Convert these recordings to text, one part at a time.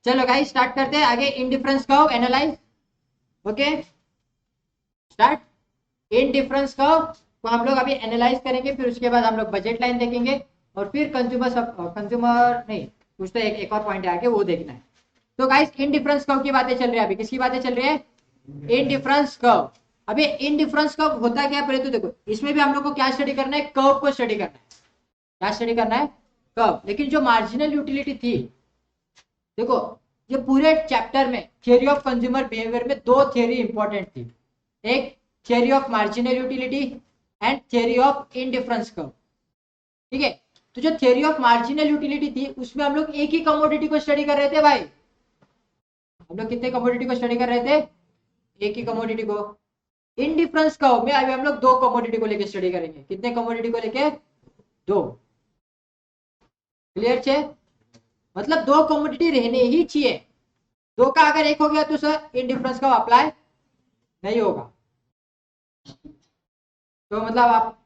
चलो guys start करते हैं आगे indifference curve analyse. Okay start. Indifference curve को हम लोग अभी एनालाइज करेंगे, फिर उसके बाद हम लोग बजट लाइन देखेंगे और फिर कंज्यूमर नहीं, कुछ तो एक और पॉइंट है आगे वो देखना है। तो गाइस इनडिफरेंस कर्व की बातें चल रही है, अभी किसकी बातें चल रही है? Indifference curve. अभी इनडिफरेंस कर्व होता क्या है पहले तो देखो, इसमें भी हम लोग को क्या स्टडी करना है? कर्व को स्टडी करना है। क्या स्टडी करना है? कर्व। लेकिन जो मार्जिनल यूटिलिटी थी, देखो ये पूरे चैप्टर में थियरी ऑफ कंज्यूमर बिहेवियर में दो थियरी इंपॉर्टेंट थी, एक theory of marginal utility and theory of indifference curve. ठीक है, तो जो थियरी ऑफ मार्जिनल यूटिलिटी थी उसमें हम लोग एक ही कमोडिटी को स्टडी कर रहे थे भाई। हम लोग कितने कमोडिटी को स्टडी कर रहे थे? एक ही कमोडिटी को। इनडिफरेंस कर्व में अभी हम लोग दो कमोडिटी को लेके स्टडी करेंगे। कितने कमोडिटी को लेके? दो। क्लियर छे? मतलब दो कमोडिटी रहने ही चाहिए। दो का अगर एक हो गया तो सर इनडिफरेंस कर्व अप्लाई नहीं होगा। तो मतलब आप,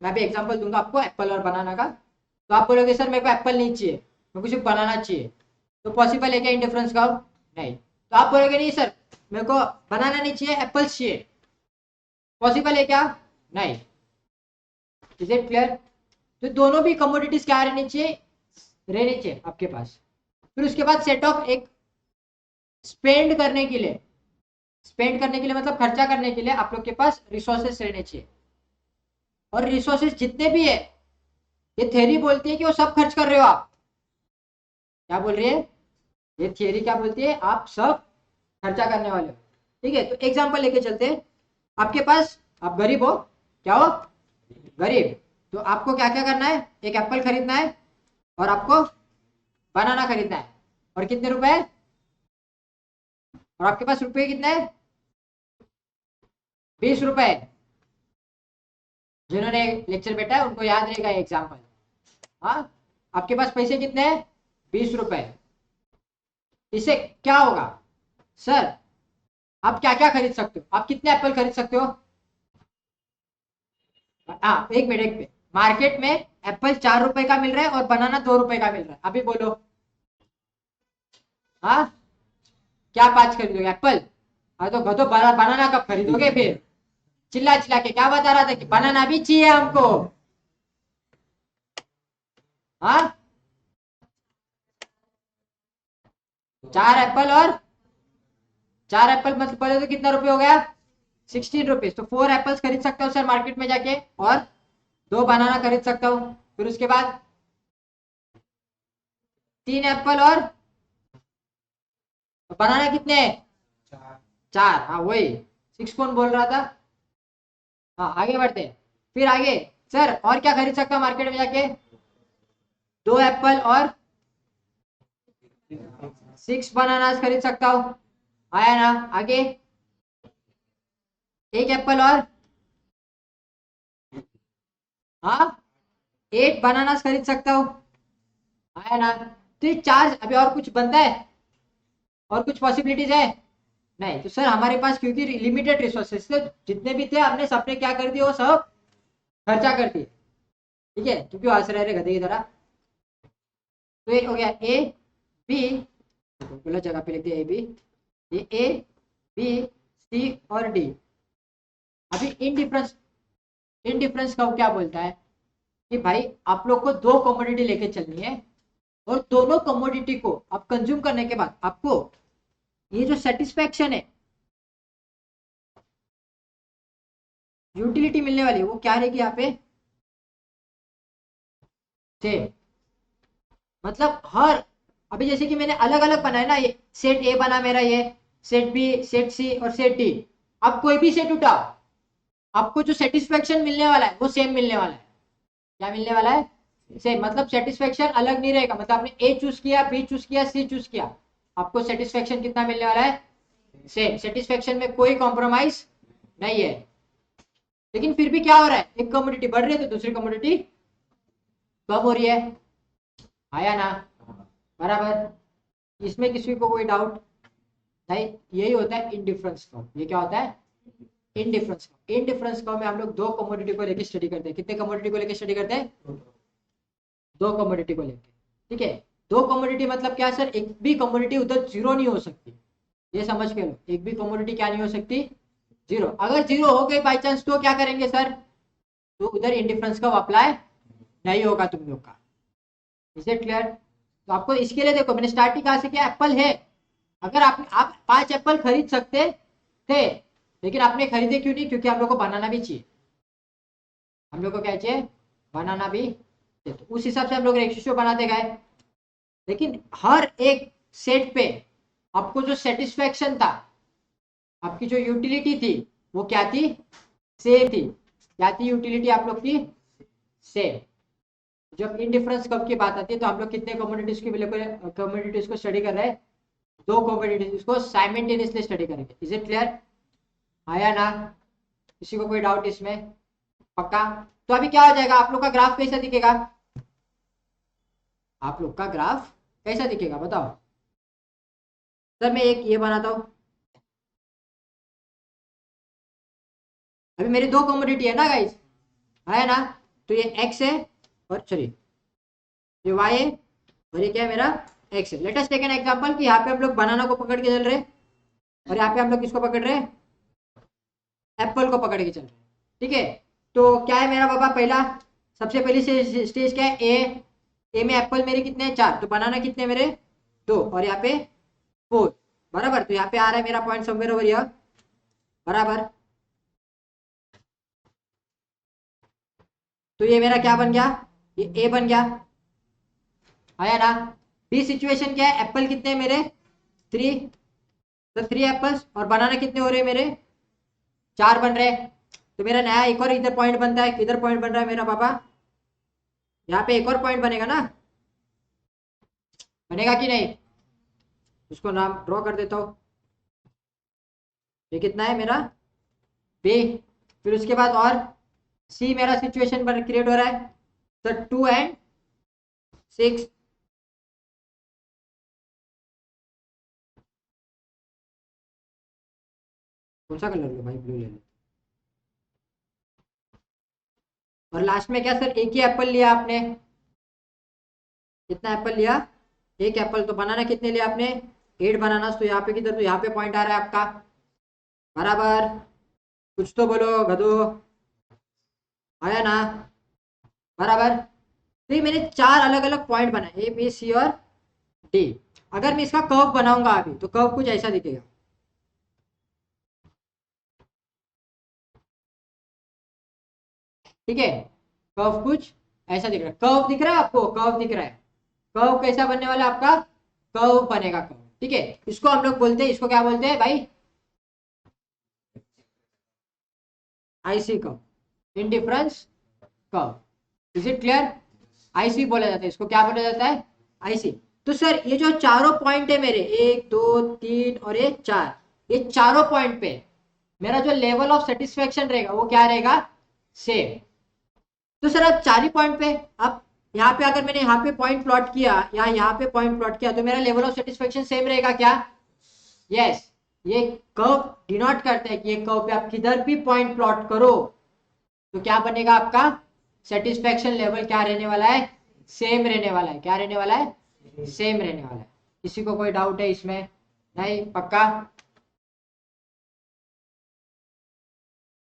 मैं भी एग्जांपल दूंगा आपको एप्पल और बनाना का। तो आप बोलोगे सर मेरे को एप्पल नहीं चाहिए, मेरे को सिर्फ बनाना चाहिए, तो पॉसिबल है क्या इंडिफरेंस कर्व? नहीं। तो आप बोलोगे नहीं सर मेरे को बनाना नहीं चाहिए, एप्पल्स चाहिए, पॉसिबल है क्या? नहीं। Is it clear? तो दोनों भी कमोडिटीज क्या रहनी चाहिए? रहनी चाहिए आपके पास। फिर उसके बाद सेट ऑफ एक स्पेंड करने के लिए, स्पेंड करने के लिए मतलब खर्चा करने के लिए आप लोग के पास रिसोर्सेस रहने चाहिए। और रिसोर्सेस जितने भी है, ये थ्योरी बोलती है कि वो सब खर्च कर रहे हो आप। क्या बोल रही है ये थियरी? क्या बोलती है? आप सब खर्चा करने वाले हो। ठीक है, तो एग्जांपल लेके चलते हैं। आपके पास, आप गरीब हो, क्या हो? गरीब। तो आपको क्या क्या करना है? एक एप्पल खरीदना है और आपको बनाना खरीदना है। और कितने रुपए? और आपके पास रुपए कितने हैं? 20 रुपए। जिन्होंने लेक्चर बैठा है उनको याद रहेगा एग्जाम्पल। हाँ, आपके पास पैसे कितने हैं? 20 रुपए। इससे क्या होगा सर? आप क्या क्या खरीद सकते हो? आप कितने एप्पल खरीद सकते हो? हाँ, एक मिनट एक मिनट। मार्केट में एप्पल 4 रुपए का मिल रहा है और बनाना 2 रुपए का मिल रहा है, अभी बोलो। हाँ, क्या पांच खरीदोगे? एप्पल? हाँ तो बनाना कब खरीदोगे फिर? चिल्ला चिल्ला के क्या बता रहा था कि बनाना भी चाहिए हमको? हाँ, 4 एप्पल और 4 एप्पल मतलब पहले तो कितना रुपए हो गया? 16 रुपीज। तो 4 एप्पल्स खरीद सकता हूँ सर मार्केट में जाके, और 2 बनाना खरीद सकता हूँ। फिर उसके बाद 3 एप्पल और बनाना कितने? 4। हाँ वही, 6 कौन बोल रहा था? हाँ आगे बढ़ते हैं। फिर आगे सर और क्या खरीद सकता हूँ मार्केट में जाके? 2 एप्पल और 6 बनानास खरीद सकता हूँ। आया ना? आगे 1 एप्पल और, हाँ, 8 बनानास खरीद सकता हूँ। आया ना? तो ये 4। अभी और कुछ बनता है? और कुछ पॉसिबिलिटीज है? नहीं। तो सर हमारे पास क्योंकि लिमिटेड रिसोर्सेस थे, जितने भी थे हमने सबने क्या कर दिया? वो सब खर्चा कर दिए। ठीक है, क्योंकि हंस रहे गधे की तरह। तो ये हो गया ए बी, गलत जगह पे लिख दिया ए बी। ये ए बी सी और डी। अभी इनडिफरेंस, इनडिफरेंस का क्या बोलता है कि भाई आप लोग को दो कमोडिटी लेके चलनी है, और दोनों कमोडिटी को आप कंज्यूम करने के बाद आपको ये जो सेटिस्फैक्शन है, यूटिलिटी मिलने वाली है, वो क्या रहेगी यहाँ पे? सेम। मतलब हर, अभी जैसे कि मैंने अलग अलग बनाया ना, ये सेट ए बना मेरा, ये सेट बी, सेट सी और सेट डी। अब कोई भी सेट उठाओ, आपको जो सेटिस्फेक्शन मिलने वाला है वो सेम मिलने वाला है। क्या मिलने वाला है? सेम। मतलब सेटिस्फेक्शन अलग नहीं रहेगा। मतलब आपने ए चूज किया, बी चूज किया, सी चूज किया, आपको सेटिस्फेक्शन कितना मिलने वाला है? सेम। सेटिस्फेक्शन में कोई कॉम्प्रोमाइज नहीं है। लेकिन फिर भी क्या हो रहा है? एक कमोडिटी बढ़ रही है तो दूसरी कमोडिटी कम हो रही है। आया ना? बराबर। इसमें किसी को कोई डाउट नहीं? यही होता है इनडिफरेंस कर्व। ये क्या होता है? Indifference curve. इनडिफरेंस कर्व में हम लोग दो कमोडिटी को लेकर स्टडी करते हैं। कितने कमोडिटी को लेकर स्टडी करते हैं? दो कमोडिटी को लेकर। ठीक है, दो कमोडिटी मतलब क्या सर, एक भी कमोडिटी उधर जीरो नहीं हो सकती, ये समझ के लो, एक भी कमोडिटी क्या नहीं हो सकती, जीरो। अगर जीरो हो गई बाई चांस तो क्या करेंगे सर, तो उधर इंडिफरेंस का अप्लाई नहीं होगा तुम लोग का। Is it clear? तो आपको इसके लिए देखो मैंने स्टार्ट ही कहा से क्या, एप्पल है, अगर आप 5 एप्पल खरीद सकते थे, लेकिन आपने खरीदे क्यों नहीं, क्योंकि हम लोग को बनाना भी चाहिए, हम लोग को क्या चाहिए, बनाना भी चाहिए। तो उस हिसाब से हम लोग रेशियो बनाते गए, लेकिन हर एक सेट पे आपको जो सेटिस्फेक्शन था, आपकी जो यूटिलिटी थी वो क्या थी, सेम थी। क्या थी यूटिलिटी आप लोग की, सेम। जब इनडिफरेंस कब की बात आती है तो हम लोग कितने कम्युनिटीज की कम्युनिटीज को स्टडी कर रहे हैं, दो कम्युनिटीज को साइमल्टेनियसली स्टडी करेंगे। इज इट क्लियर, आया ना, किसी को कोई डाउट इसमें, पक्का? तो अभी क्या हो जाएगा, आप लोग का ग्राफ कैसा दिखेगा, आप लोग का ग्राफ कैसा दिखेगा बताओ सर। मैं एक ये बनाता हूं, अभी मेरी दो कमोडिटी है ना गाइस, है ना, तो ये x है और सॉरी ये y है, और ये क्या है मेरा x है। Let us take an example कि यहाँ पे हम लोग बनाना को पकड़ के चल रहे हैं, और यहाँ पे हम लोग किसको पकड़ रहे हैं, एप्पल को पकड़ के चल रहे हैं, ठीक है। तो क्या है मेरा बाबा, पहला सबसे पहली स्टेज क्या है, ए में एप्पल मेरे कितने हैं, 4, तो बनाना कितने मेरे, 2, और यहाँ पे 4, बराबर। तो यहाँ पे आ रहा है मेरा पॉइंट समवेयर ओवर हियर, बराबर। तो ये मेरा क्या बन गया, ये ए बन गया, आया ना। बी सिचुएशन क्या है, एप्पल कितने हैं मेरे, 3, तो 3 एप्पल्स, और बनाना कितने हो रहे हैं मेरे, 4 बन रहे हैं। तो मेरा नया एक और इधर पॉइंट बनता है, किधर पॉइंट बन रहा है मेरा पापा, यहाँ पे एक और पॉइंट बनेगा ना, बनेगा कि नहीं, उसको नाम ड्रॉ कर देता हूँ। ये कितना है मेरा, बी। फिर उसके बाद और सी मेरा सिचुएशन बन क्रिएट हो रहा है, तो 2 एंड 6, कौन सा कलर लो भाई, ब्लू ले लो। और लास्ट में क्या सर, एक ही एप्पल लिया आपने, कितना एप्पल लिया, एक एप्पल। तो बनाना कितने लिया आपने, 8 बनाना। तो यहाँ पे किधर, तो यहाँ पे पॉइंट आ रहा है आपका, बराबर। कुछ तो बोलो गधो, आया ना, बराबर। तो ये मैंने 4 अलग अलग पॉइंट बनाए, ए बी सी और डी। अगर मैं इसका कर्व बनाऊंगा अभी, तो कर्व कुछ ऐसा दिखेगा, ठीक है। कर्व कुछ ऐसा दिख रहा है, कर्व दिख रहा है आपको, कर्व दिख रहा है। कर्व कैसा बनने वाला है आपका, कर्व बनेगा कर्व, ठीक है। इसको हम लोग बोलते हैं, इसको क्या बोलते हैं भाई, IC curve, indifference curve. Is it clear, IC बोला जाता है इसको, क्या बोला जाता है, आईसी। तो सर ये जो चारों पॉइंट है मेरे, 1 2 3 और ये 4, ये चारों पॉइंट पे मेरा जो लेवल ऑफ सेटिस्फेक्शन रहेगा वो क्या रहेगा, सेम। तो सर अब 4 ही पॉइंट पे, अब यहाँ पे अगर मैंने यहाँ पे पॉइंट प्लॉट किया या यहाँ पे पॉइंट प्लॉट किया, तो मेरा लेवल ऑफ सेटिस्फेक्शन सेम रहेगा क्या, यस। ये कर्व डिनोट करता है कि ये कर्व पे आप किधर भी पॉइंट प्लॉट करो तो क्या बनेगा आपका, सेटिस्फेक्शन लेवल क्या रहने वाला है, सेम रहने वाला है। क्या रहने वाला है, सेम रहने वाला है। किसी को कोई डाउट है इसमें, नहीं, पक्का?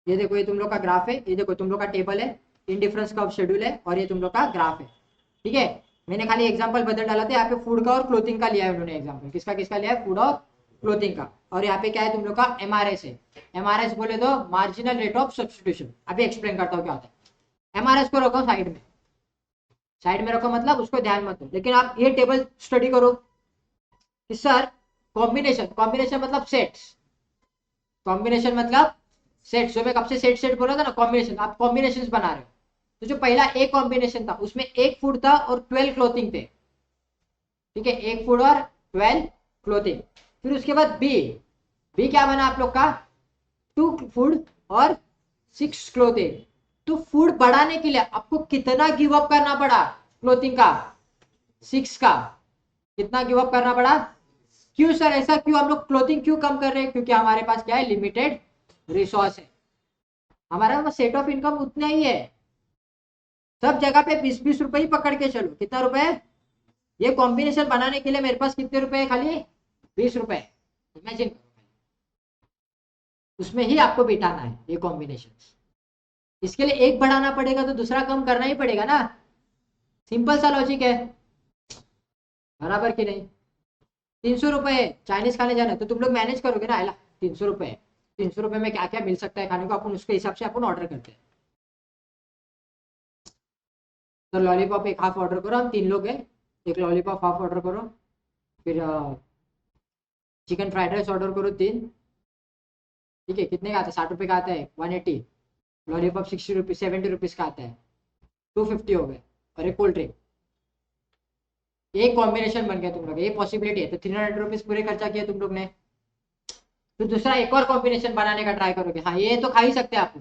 ये देखो, ये तुम लोग का ग्राफ है, ये देखो तुम लोग का टेबल है, इंडिफरेंस कर्व शेड्यूल है, और ये तुम लोग का ग्राफ है, ठीक है। मैंने खाली एग्जांपल बदल डाला था, यहाँ पे फूड का और क्लोथिंग का लिया है उन्होंने एग्जांपल, किसका किसका लिया है, फूड और क्लोथिंग का। और यहाँ पे क्या है तुम लोग का एमआरएस है, एमआरएस बोले तो मार्जिनल रेट ऑफ सब्सटीट्यूशन। अभी एक्सप्लेन करता हूँ क्या होता है। एमआरएस को रखो साइड में, साइड में रखो मतलब उसको ध्यान मत दो, लेकिन आप ये टेबल स्टडी करो कि सर कॉम्बिनेशन, कॉम्बिनेशन मतलब सेट्स, कॉम्बिनेशन मतलब सेट, जो मैं कब से सेट सेट बोला था ना, कॉम्बिनेशन, आप कॉम्बिनेशन बना रहे हो। तो जो पहला ए कॉम्बिनेशन था उसमें एक फूड था और 12 क्लोथिंग थे, ठीक है, एक फूड और 12 क्लोथिंग। फिर उसके बाद बी, बी क्या बना आप लोग का, 2 फूड और 6 क्लोथिंग। तो फूड बढ़ाने के लिए आपको कितना गिव अप करना पड़ा, क्लोथिंग का 6 का, कितना गिव अप करना पड़ा, क्यों सर ऐसा क्यों, हम लोग क्लोथिंग क्यों कम कर रहे हैं, क्योंकि हमारे पास क्या है, लिमिटेड रिसोर्स है, हमारा सेट ऑफ इनकम उतना ही है। सब जगह पे 20-20 रुपए ही पकड़ के चलो, कितना रुपए, ये कॉम्बिनेशन बनाने के लिए मेरे पास कितने रुपए है? खाली 20 रुपए। इमेजिन करो, उसमें ही आपको बिठाना है ये कॉम्बिनेशन। इसके लिए एक बढ़ाना पड़ेगा तो दूसरा कम करना ही पड़ेगा ना। सिंपल सा लॉजिक है, बराबर कि नहीं? 300 रुपए चाइनीज खाने जाना है तो तुम लोग मैनेज करोगे ना, 300 रुपए, 300 रुपए में क्या क्या मिल सकता है खाने को, अपन उसके हिसाब से अपन ऑर्डर करते हैं। तो लॉलीपॉप एक हाफ ऑर्डर करो, हम 3 लोग हैं, एक लॉलीपॉप हाफ ऑर्डर करो। फिर चिकन फ्राइड राइस ऑर्डर करो 3। ठीक है, कितने का आता है? 60 रुपए का आता है, 180। लॉलीपॉप 60 रुपीज, 70 रुपीज का आता है, 250 हो गए। और एक कोल्ड ड्रिंक। एक कॉम्बिनेशन बन गया तुम लोग, ये पॉसिबिलिटी है। तो 300 रुपीज पूरे खर्चा किया तुम लोग ने। तो दूसरा एक और कॉम्बिनेशन बनाने का ट्राई करोगे, हाँ ये तो खा ही सकते हैं आप,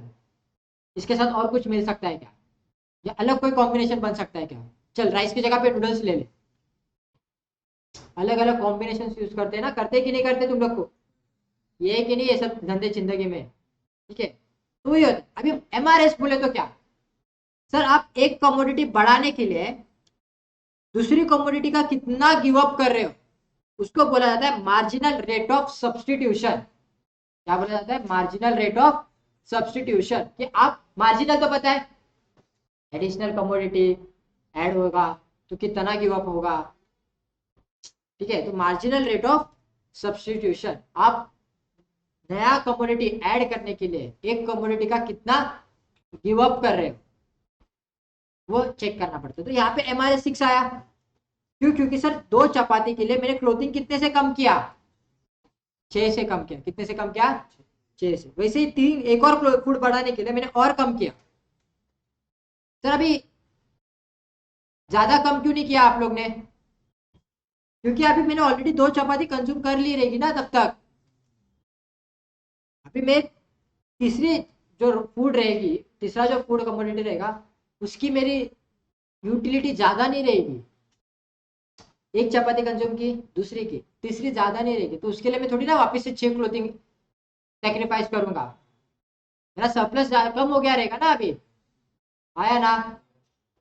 इसके साथ और कुछ मिल सकता है क्या, या अलग कोई कॉम्बिनेशन बन सकता है क्या? चल राइस की जगह पे नूडल्स ले ले। अलग अलग कॉम्बिनेशन यूज करते हैं ना, करते कि नहीं करते तुम लोग को? ये कि नहीं, ये सब धंधे जिंदगी में, ठीक है। तो ये होता है। अभी MRS बोले तो क्या सर, आप एक कमोडिटी बढ़ाने के लिए दूसरी कमोडिटी का कितना गिव अप कर रहे हो, उसको बोला जाता है मार्जिनल रेट ऑफ सब्सटीट्यूशन। क्या बोला जाता है? Marginal rate of substitution. कि आप मार्जिनल तो पता है, एडिशनल कमोडिटी ऐड होगा तो कितना गिव अप होगा, ठीक है। तो मार्जिनल रेट ऑफ सब्सटीट्यूशन, आप नया कमोडिटी ऐड करने के लिए एक कमोडिटी का कितना गिव अप कर रहे हो वो चेक करना पड़ता है। तो यहाँ पे MRS 6 आया, क्यों? क्योंकि सर 2 चपाती के लिए मैंने क्लोथिंग कितने से कम किया? 6 से कम किया। कितने से कम किया? 6 से। वैसे ही 3 एक और फूड बढ़ाने के लिए मैंने और कम किया। सर अभी ज्यादा कम क्यों नहीं किया आप लोग ने? क्योंकि अभी मैंने ऑलरेडी 2 चपाती कंज्यूम कर ली रहेगी ना तब तक। अभी मैं तीसरी जो फूड रहेगी, तीसरा जो फूड कमोडिटी रहेगा, उसकी मेरी यूटिलिटी ज्यादा नहीं रहेगी। एक चपाती कंज्यूम की, दूसरी की, तीसरी ज्यादा नहीं रहेगी, तो उसके लिए मैं थोड़ी ना वापस से 6 क्लोथिंग सेक्रीफाइस करूंगा। मेरा सरप्लस कम हो गया रहेगा ना अभी, आया ना?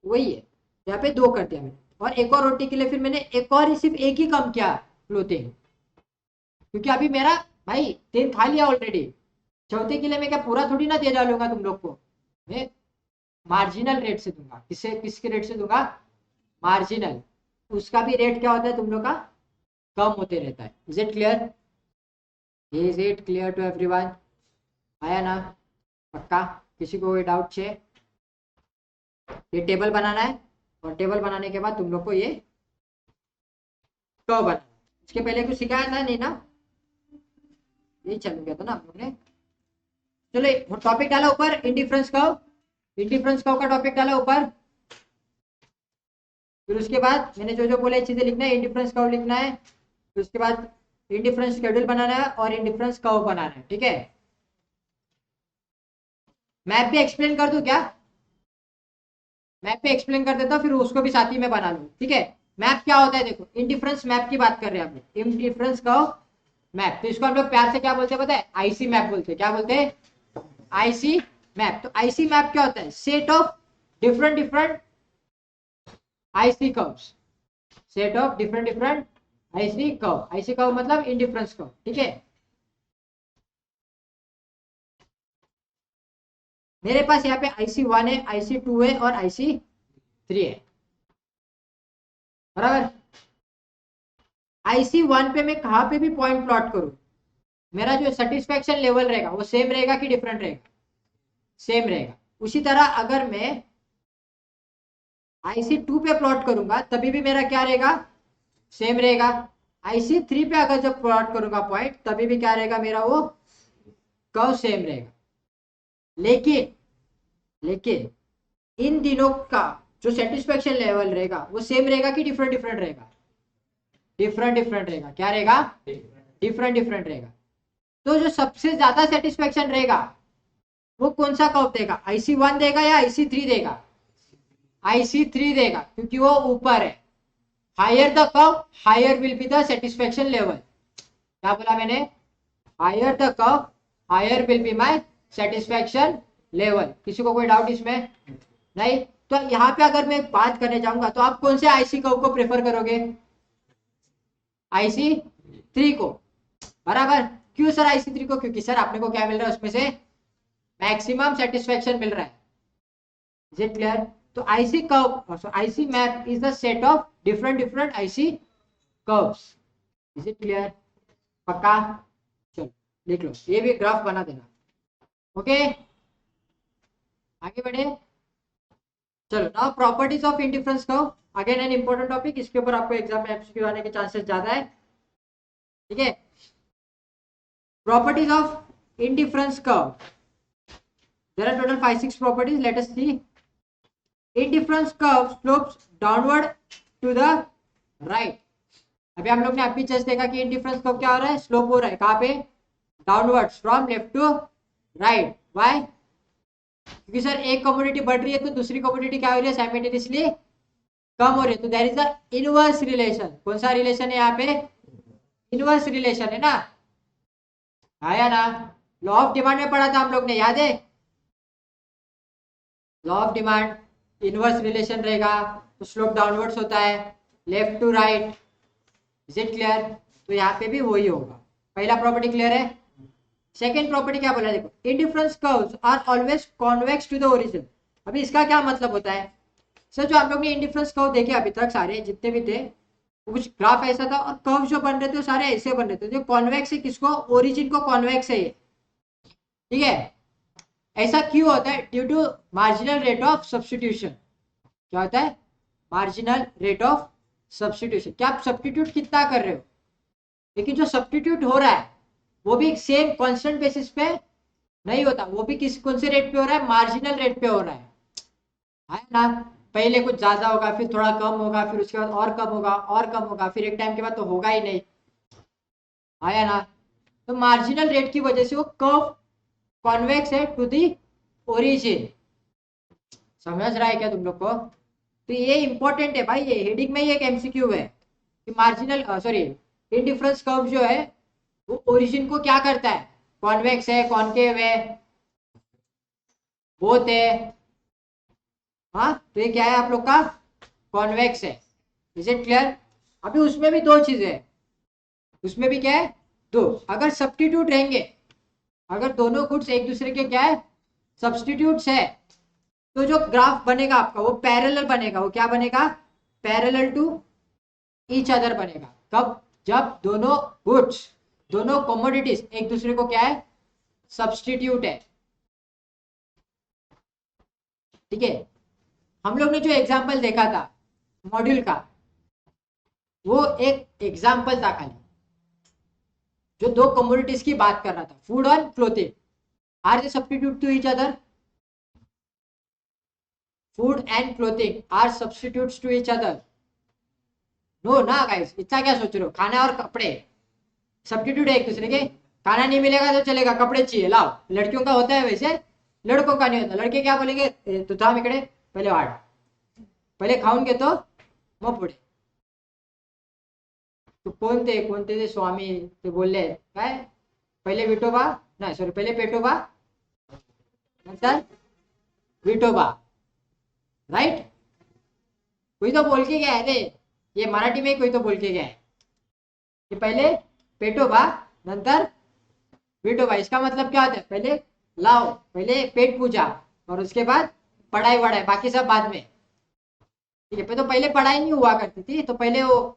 वही है, यहाँ पे 2 कर दिया मैंने। और एक और रोटी के लिए फिर मैंने एक और ही सिर्फ एक ही कम किया क्लोथिंग, क्योंकि अभी मेरा भाई 3 खा लिया ऑलरेडी। चौथे के लिए मैं क्या पूरा थोड़ी ना दे डालूंगा तुम लोग को, मैं मार्जिनल रेट से दूंगा। किससे, किसके रेट से दूंगा? मार्जिनल। उसका भी रेट क्या होता है तुम लोग का? कम होते रहता है। Is it clear? Is it clear to everyone? आया ना? पक्का? किसी को कोई डाउट है? ये टेबल बनाना है, और टेबल बनाने के बाद तुम लोग को ये कर्व बनाना। इसके पहले कुछ सिखाया था नहीं ना? यही चालू किया था ना हम लोग ने। चलो टॉपिक डाला ऊपर, इंडिफरेंस कर्व। इंडिफरेंस कर्व का टॉपिक डाला ऊपर। फिर उसके बाद मैंने जो जो बोले चीजें लिखना है, इंडिफरेंस कर्व लिखना है। फिर उसके बाद इंडिफरेंस शेड्यूल बनाना है और इंडिफरेंस कर्व बनाना है, ठीक है। मैप भी एक्सप्लेन कर दूं क्या? मैप पे एक्सप्लेन कर देता हूं, फिर उसको भी साथ ही में बना लूं, ठीक है। मैप क्या होता है? देखो, इंडिफरेंस मैप की बात कर रहे हैं हम लोग, इंडिफरेंस कर्व मैप। तो इसको हम लोग प्यार से क्या बोलते हैं पता है? आईसी मैप बोलते हैं। क्या बोलते हैं? IC map. तो आईसी मैप क्या होता है? Set of different different IC curves. Set of different different IC curve. IC curve मतलब इंडिफरेंस कर्व, ठीक है। मेरे पास यहाँ पे IC1 है, IC2 है और IC3 है, बराबर। IC1 पे मैं कहाँ पे भी पॉइंट प्लॉट करूं, मेरा जो सेटिस्फेक्शन लेवल रहेगा वो सेम रहेगा कि डिफरेंट रहेगा? सेम रहेगा। उसी तरह अगर मैं IC2 पे प्लॉट करूंगा तभी भी मेरा क्या रहेगा? सेम रहेगा। IC3 पे अगर जब प्लॉट करूंगा पॉइंट, तभी भी क्या रहेगा मेरा? वो कर्व सेम रहेगा। लेकिन लेकिन इन दिनों का जो सेटिस्फेक्शन लेवल रहेगा वो सेम रहेगा कि डिफरेंट डिफरेंट रहेगा? डिफरेंट डिफरेंट रहेगा। क्या रहेगा? डिफरेंट डिफरेंट रहेगा। तो जो सबसे ज्यादा सेटिस्फेक्शन रहेगा वो कौन सा कर्व देगा? IC1 देगा या IC3 देगा? IC3 देगा, क्योंकि वो ऊपर है। Higher the curve higher will be the satisfaction level. क्या बोला मैंने? Higher the curve higher will be my satisfaction level. किसी को कोई डाउट इसमें? नहीं? तो यहाँ पे अगर मैं बात करने जाऊंगा तो आप कौन से आईसी कर्व को प्रेफर करोगे? आईसी 3 को, बराबर। क्यों सर आईसी 3 को? क्योंकि सर आपने को क्या मिल रहा है उसमें से? मैक्सिमम सेटिस्फेक्शन मिल रहा है। Is it clear? तो IC curve, IC map is the set of different IC curves. Is it clear? पक्का? चलो देख लो, ये भी ग्राफ बना देना। ओके, आगे बढ़े। चलो, now properties of indifference curve, again an important topic. इसके ऊपर आपको एग्जाम में एमसीक्यू आने के चांसेस ज्यादा है, ठीक है। Properties of indifference curve, there are total 5-6 properties, let us see. Indifference curve slopes downward to the right. अभी हम लोग ने अभी जस्ट देखा कि इंडिफरेंस कर्व क्या हो रहा है? स्लोप हो रहा है। कहाँ पे? Downwards from left to right. Why? क्योंकि सर एक कम्युनिटी बढ़ रही है तो दूसरी कम्युनिटी क्या हो रही है? साइमल्टेनियसली कम हो रही है। तो there is a inverse relation. कौन सा रिलेशन है यहाँ पे? इनवर्स रिलेशन है ना, आया ना? लॉ ऑफ डिमांड में पढ़ा था हम लोग ने, याद है? Law of demand inverse relation रहेगा तो स्लोप डाउनवर्ड्स होता है, left to right. Is it clear? तो यहाँ पे भी वही होगा। पहला प्रॉपर्टी क्लियर है। सेकेंड प्रॉपर्टी क्या बोला? देखो, indifference curves are always convex to the origin. अभी इसका क्या मतलब होता है? सर जो आप लोग ने इंडिफरेंस कर्व देखे अभी तक सारे जितने भी थे, कुछ ग्राफ ऐसा था और कर्व जो बन रहे थे सारे ऐसे बन रहे थे। जो कॉन्वेक्स है किसको? ओरिजिन को कॉन्वेक्स है ये, ठीक है। ऐसा क्यों होता है? Due to marginal rate of substitution. क्या होता है? Marginal rate of substitution. क्या आप सब्स्टिट्यूट कितना कर रहे हो, लेकिन जो सब्स्टिट्यूट हो रहा है वो भी सेम कांस्टेंट बेसिस पे नहीं होता, वो भी किस कौन से रेट पे हो रहा है? मार्जिनल रेट पे हो रहा है ना। पहले कुछ ज्यादा होगा, फिर थोड़ा कम होगा, फिर उसके बाद और कम होगा और कम होगा, फिर एक टाइम के बाद तो होगा ही नहीं, आया ना। तो मार्जिनल रेट की वजह से वो कर्व कॉन्वेक्स है टू दी ओरिजिन। समझ रहा है क्या तुम लोग को? तो ये इंपॉर्टेंट है भाई, ये हेडिंग में ही एक एमसीक्यू है कि मार्जिनल सॉरी इंडिफरेंस कर्व जो है वो ओरिजिन को क्या करता है? कॉन्वेक्स है, कॉन्केव है, बोथ है। हाँ, तो ये क्या है आप लोग का? कॉन्वेक्स है। Is it clear? अभी उसमें भी दो चीजें है, उसमें भी क्या है? दो। अगर सब्स्टिट्यूट रहेंगे, अगर दोनों गुड्स एक दूसरे के क्या है? सब्स्टिट्यूट्स है, तो जो ग्राफ बनेगा आपका वो पैरेलल बनेगा। वो क्या बनेगा? पैरेलल टू ईच अदर बनेगा। कब? जब दोनों गुड्स, दोनों कमोडिटीज एक दूसरे को क्या है? सब्स्टिट्यूट है, ठीक है। हम लोग ने जो एग्जाम्पल देखा था मॉड्यूल का, वो एक एग्जाम्पल था खाली, जो दो कमोडिटीज की बात कर रहा था, फूड और clothing. Are they substitute to each other? Food and clothing are substitutes to each other? No ना गाइस, इतना क्या सोच रहे हो? खाना और कपड़े सब्स्टिट्यूट है एक दूसरे के। खाना नहीं मिलेगा तो चलेगा, कपड़े चाहिए लाओ। लड़कियों का होता है वैसे, लड़कों का नहीं होता। लड़के क्या बोलेंगे? तू थांब इकडे, पहले वाढ, पहिले खाऊन घेतो मग पुढे. तो कोणते कोणते ते स्वामी ते बोलले काय? पहिले विठोबा, नाही सॉरी, पहिले पेटोबा नंतर विठोबा, राइट? कोई तो बोल के गया है रे, ये मराठी में कोई तो बोल के गया है कि पहले पेटोबा नंतर विठोबा। इसका मतलब क्या होता है? पहले लाओ, पहले पेट पूजा और उसके बाद पढ़ाई वढ़ाई, बाकी सब बाद में, ठीक है। तो पहले पढ़ाई नहीं हुआ करती थी, तो पहिले वो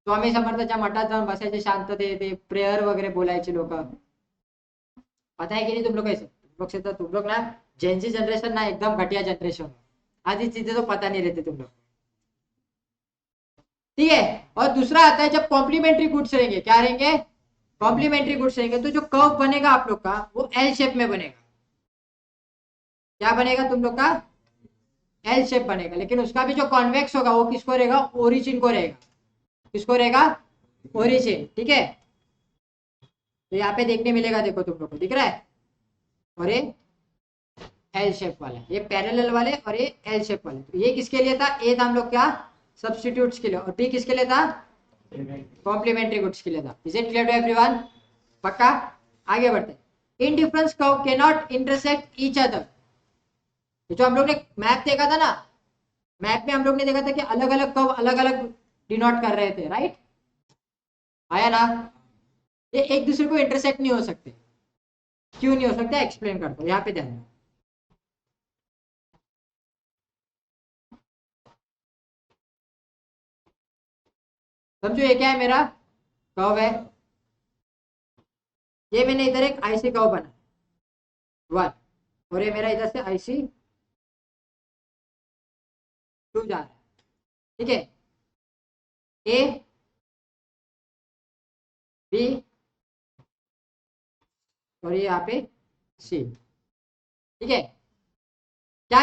स्वामी समर्थाच्या मठात जाऊन बसायचे, शांतते ते प्रेयर वगैरे बोलायचे लोक। पता है कि नहीं तुम लोग? ऐसे तुम लोग ना जेनजी जनरेशन ना एकदम घटिया जनरेशन, आधी चीजें तो पता नहीं रहती तुम लोग, ठीक है। और दूसरा आता है जब कॉम्प्लीमेंट्री गुड्स रहेंगे। क्या रहेंगे? कॉम्प्लीमेंट्री गुड्स रहेंगे। तो जो कर्व बनेगा आप लोग का वो एल शेप में बनेगा। क्या बनेगा तुम लोग का? एल शेप बनेगा। लेकिन उसका भी जो कॉन्वेक्स होगा वो किसको रहेगा? ओरिजिन को रहेगा। किसको रहेगा? ओरिजिन, ठीक है। तो यहाँ पे देखने मिलेगा, देखो तुम लोग को दिख रहा है, और ये एल शेप वाला, ये पैरेलल वाले और ये एल शेप वाले। तो ये किसके लिए था? ए था हम लोग क्या? सब्स्टिट्यूट्स के लिए। और बी किसके लिए था? कॉम्प्लीमेंट्री गुड्स के लिए था। Is it clear to everyone? पक्का? आगे बढ़ते। Indifference curve can not intersect each other. जो हम लोग ने मैप देखा था ना, मैप में हम लोग ने देखा था कि अलग अलग कर्व अलग अलग डिनोट कर रहे थे, राइट? आया ना? ये एक दूसरे को इंटरसेक्ट नहीं हो सकते। क्यों नहीं हो सकता, एक्सप्लेन करता हूँ, यहाँ पे ध्यान दो। समझो ये क्या है, मेरा कर्व है, ये मैंने इधर एक आईसी कर्व बना वन, और ये मेरा इधर से आईसी टू जा रहा है, ठीक है? ए बी और ये यहाँ पे सी, ठीक है? क्या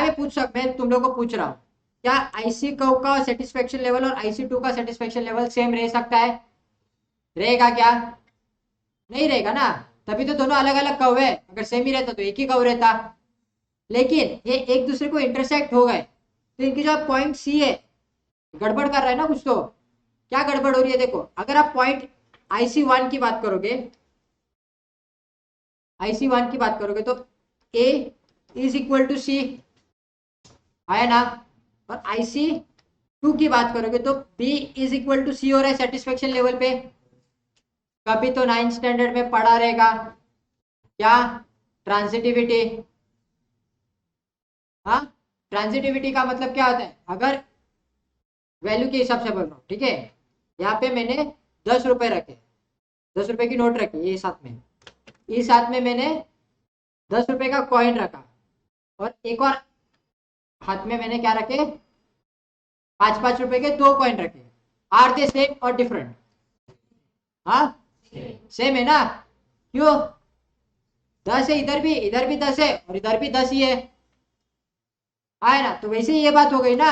मैं तुम लोग को पूछ रहा हूँ, क्या आईसी कर्व का सेटिस्फेक्शन लेवल और आईसी टू का सेटिस्फेक्शन लेवल सेम रह सकता है? रहेगा क्या? नहीं रहेगा ना, तभी तो दोनों अलग अलग कर्व है। अगर सेम ही रहता तो एक ही कर्व रहता, लेकिन ये एक दूसरे को इंटरसेक्ट हो गए, तो इनकी जो पॉइंट सी है, गड़बड़ कर रहा है ना कुछ तो। क्या गड़बड़ हो रही है देखो, अगर आप पॉइंट आईसी वन की बात करोगे, आईसी वन की बात करोगे तो ए इज इक्वल टू सी, आया ना? और आईसी टू की बात करोगे तो बी इज इक्वल टू सी हो रहा है सेटिस्फेक्शन लेवल पे। कभी तो 9th स्टैंडर्ड में पढ़ा रहेगा क्या, ट्रांसिटिविटी। हाँ, ट्रांसिटिविटी का मतलब क्या होता है, अगर वैल्यू के हिसाब से बोल रहा हूँ, ठीक है? यहाँ पे मैंने 10 रुपए रखे, 10 रुपए की नोट रखी, ये साथ में, इस साथ में मैंने 10 रुपए का कॉइन रखा, और एक और हाथ में मैंने क्या रखे, 5-5 रुपए के दो कॉइन रखे। आर दे सेम और डिफरेंट? हाँ, सेम है ना? क्यों? 10 है, इधर भी 10 है, और इधर भी 10 ही है, है ना? तो वैसे ही ये बात हो गई ना,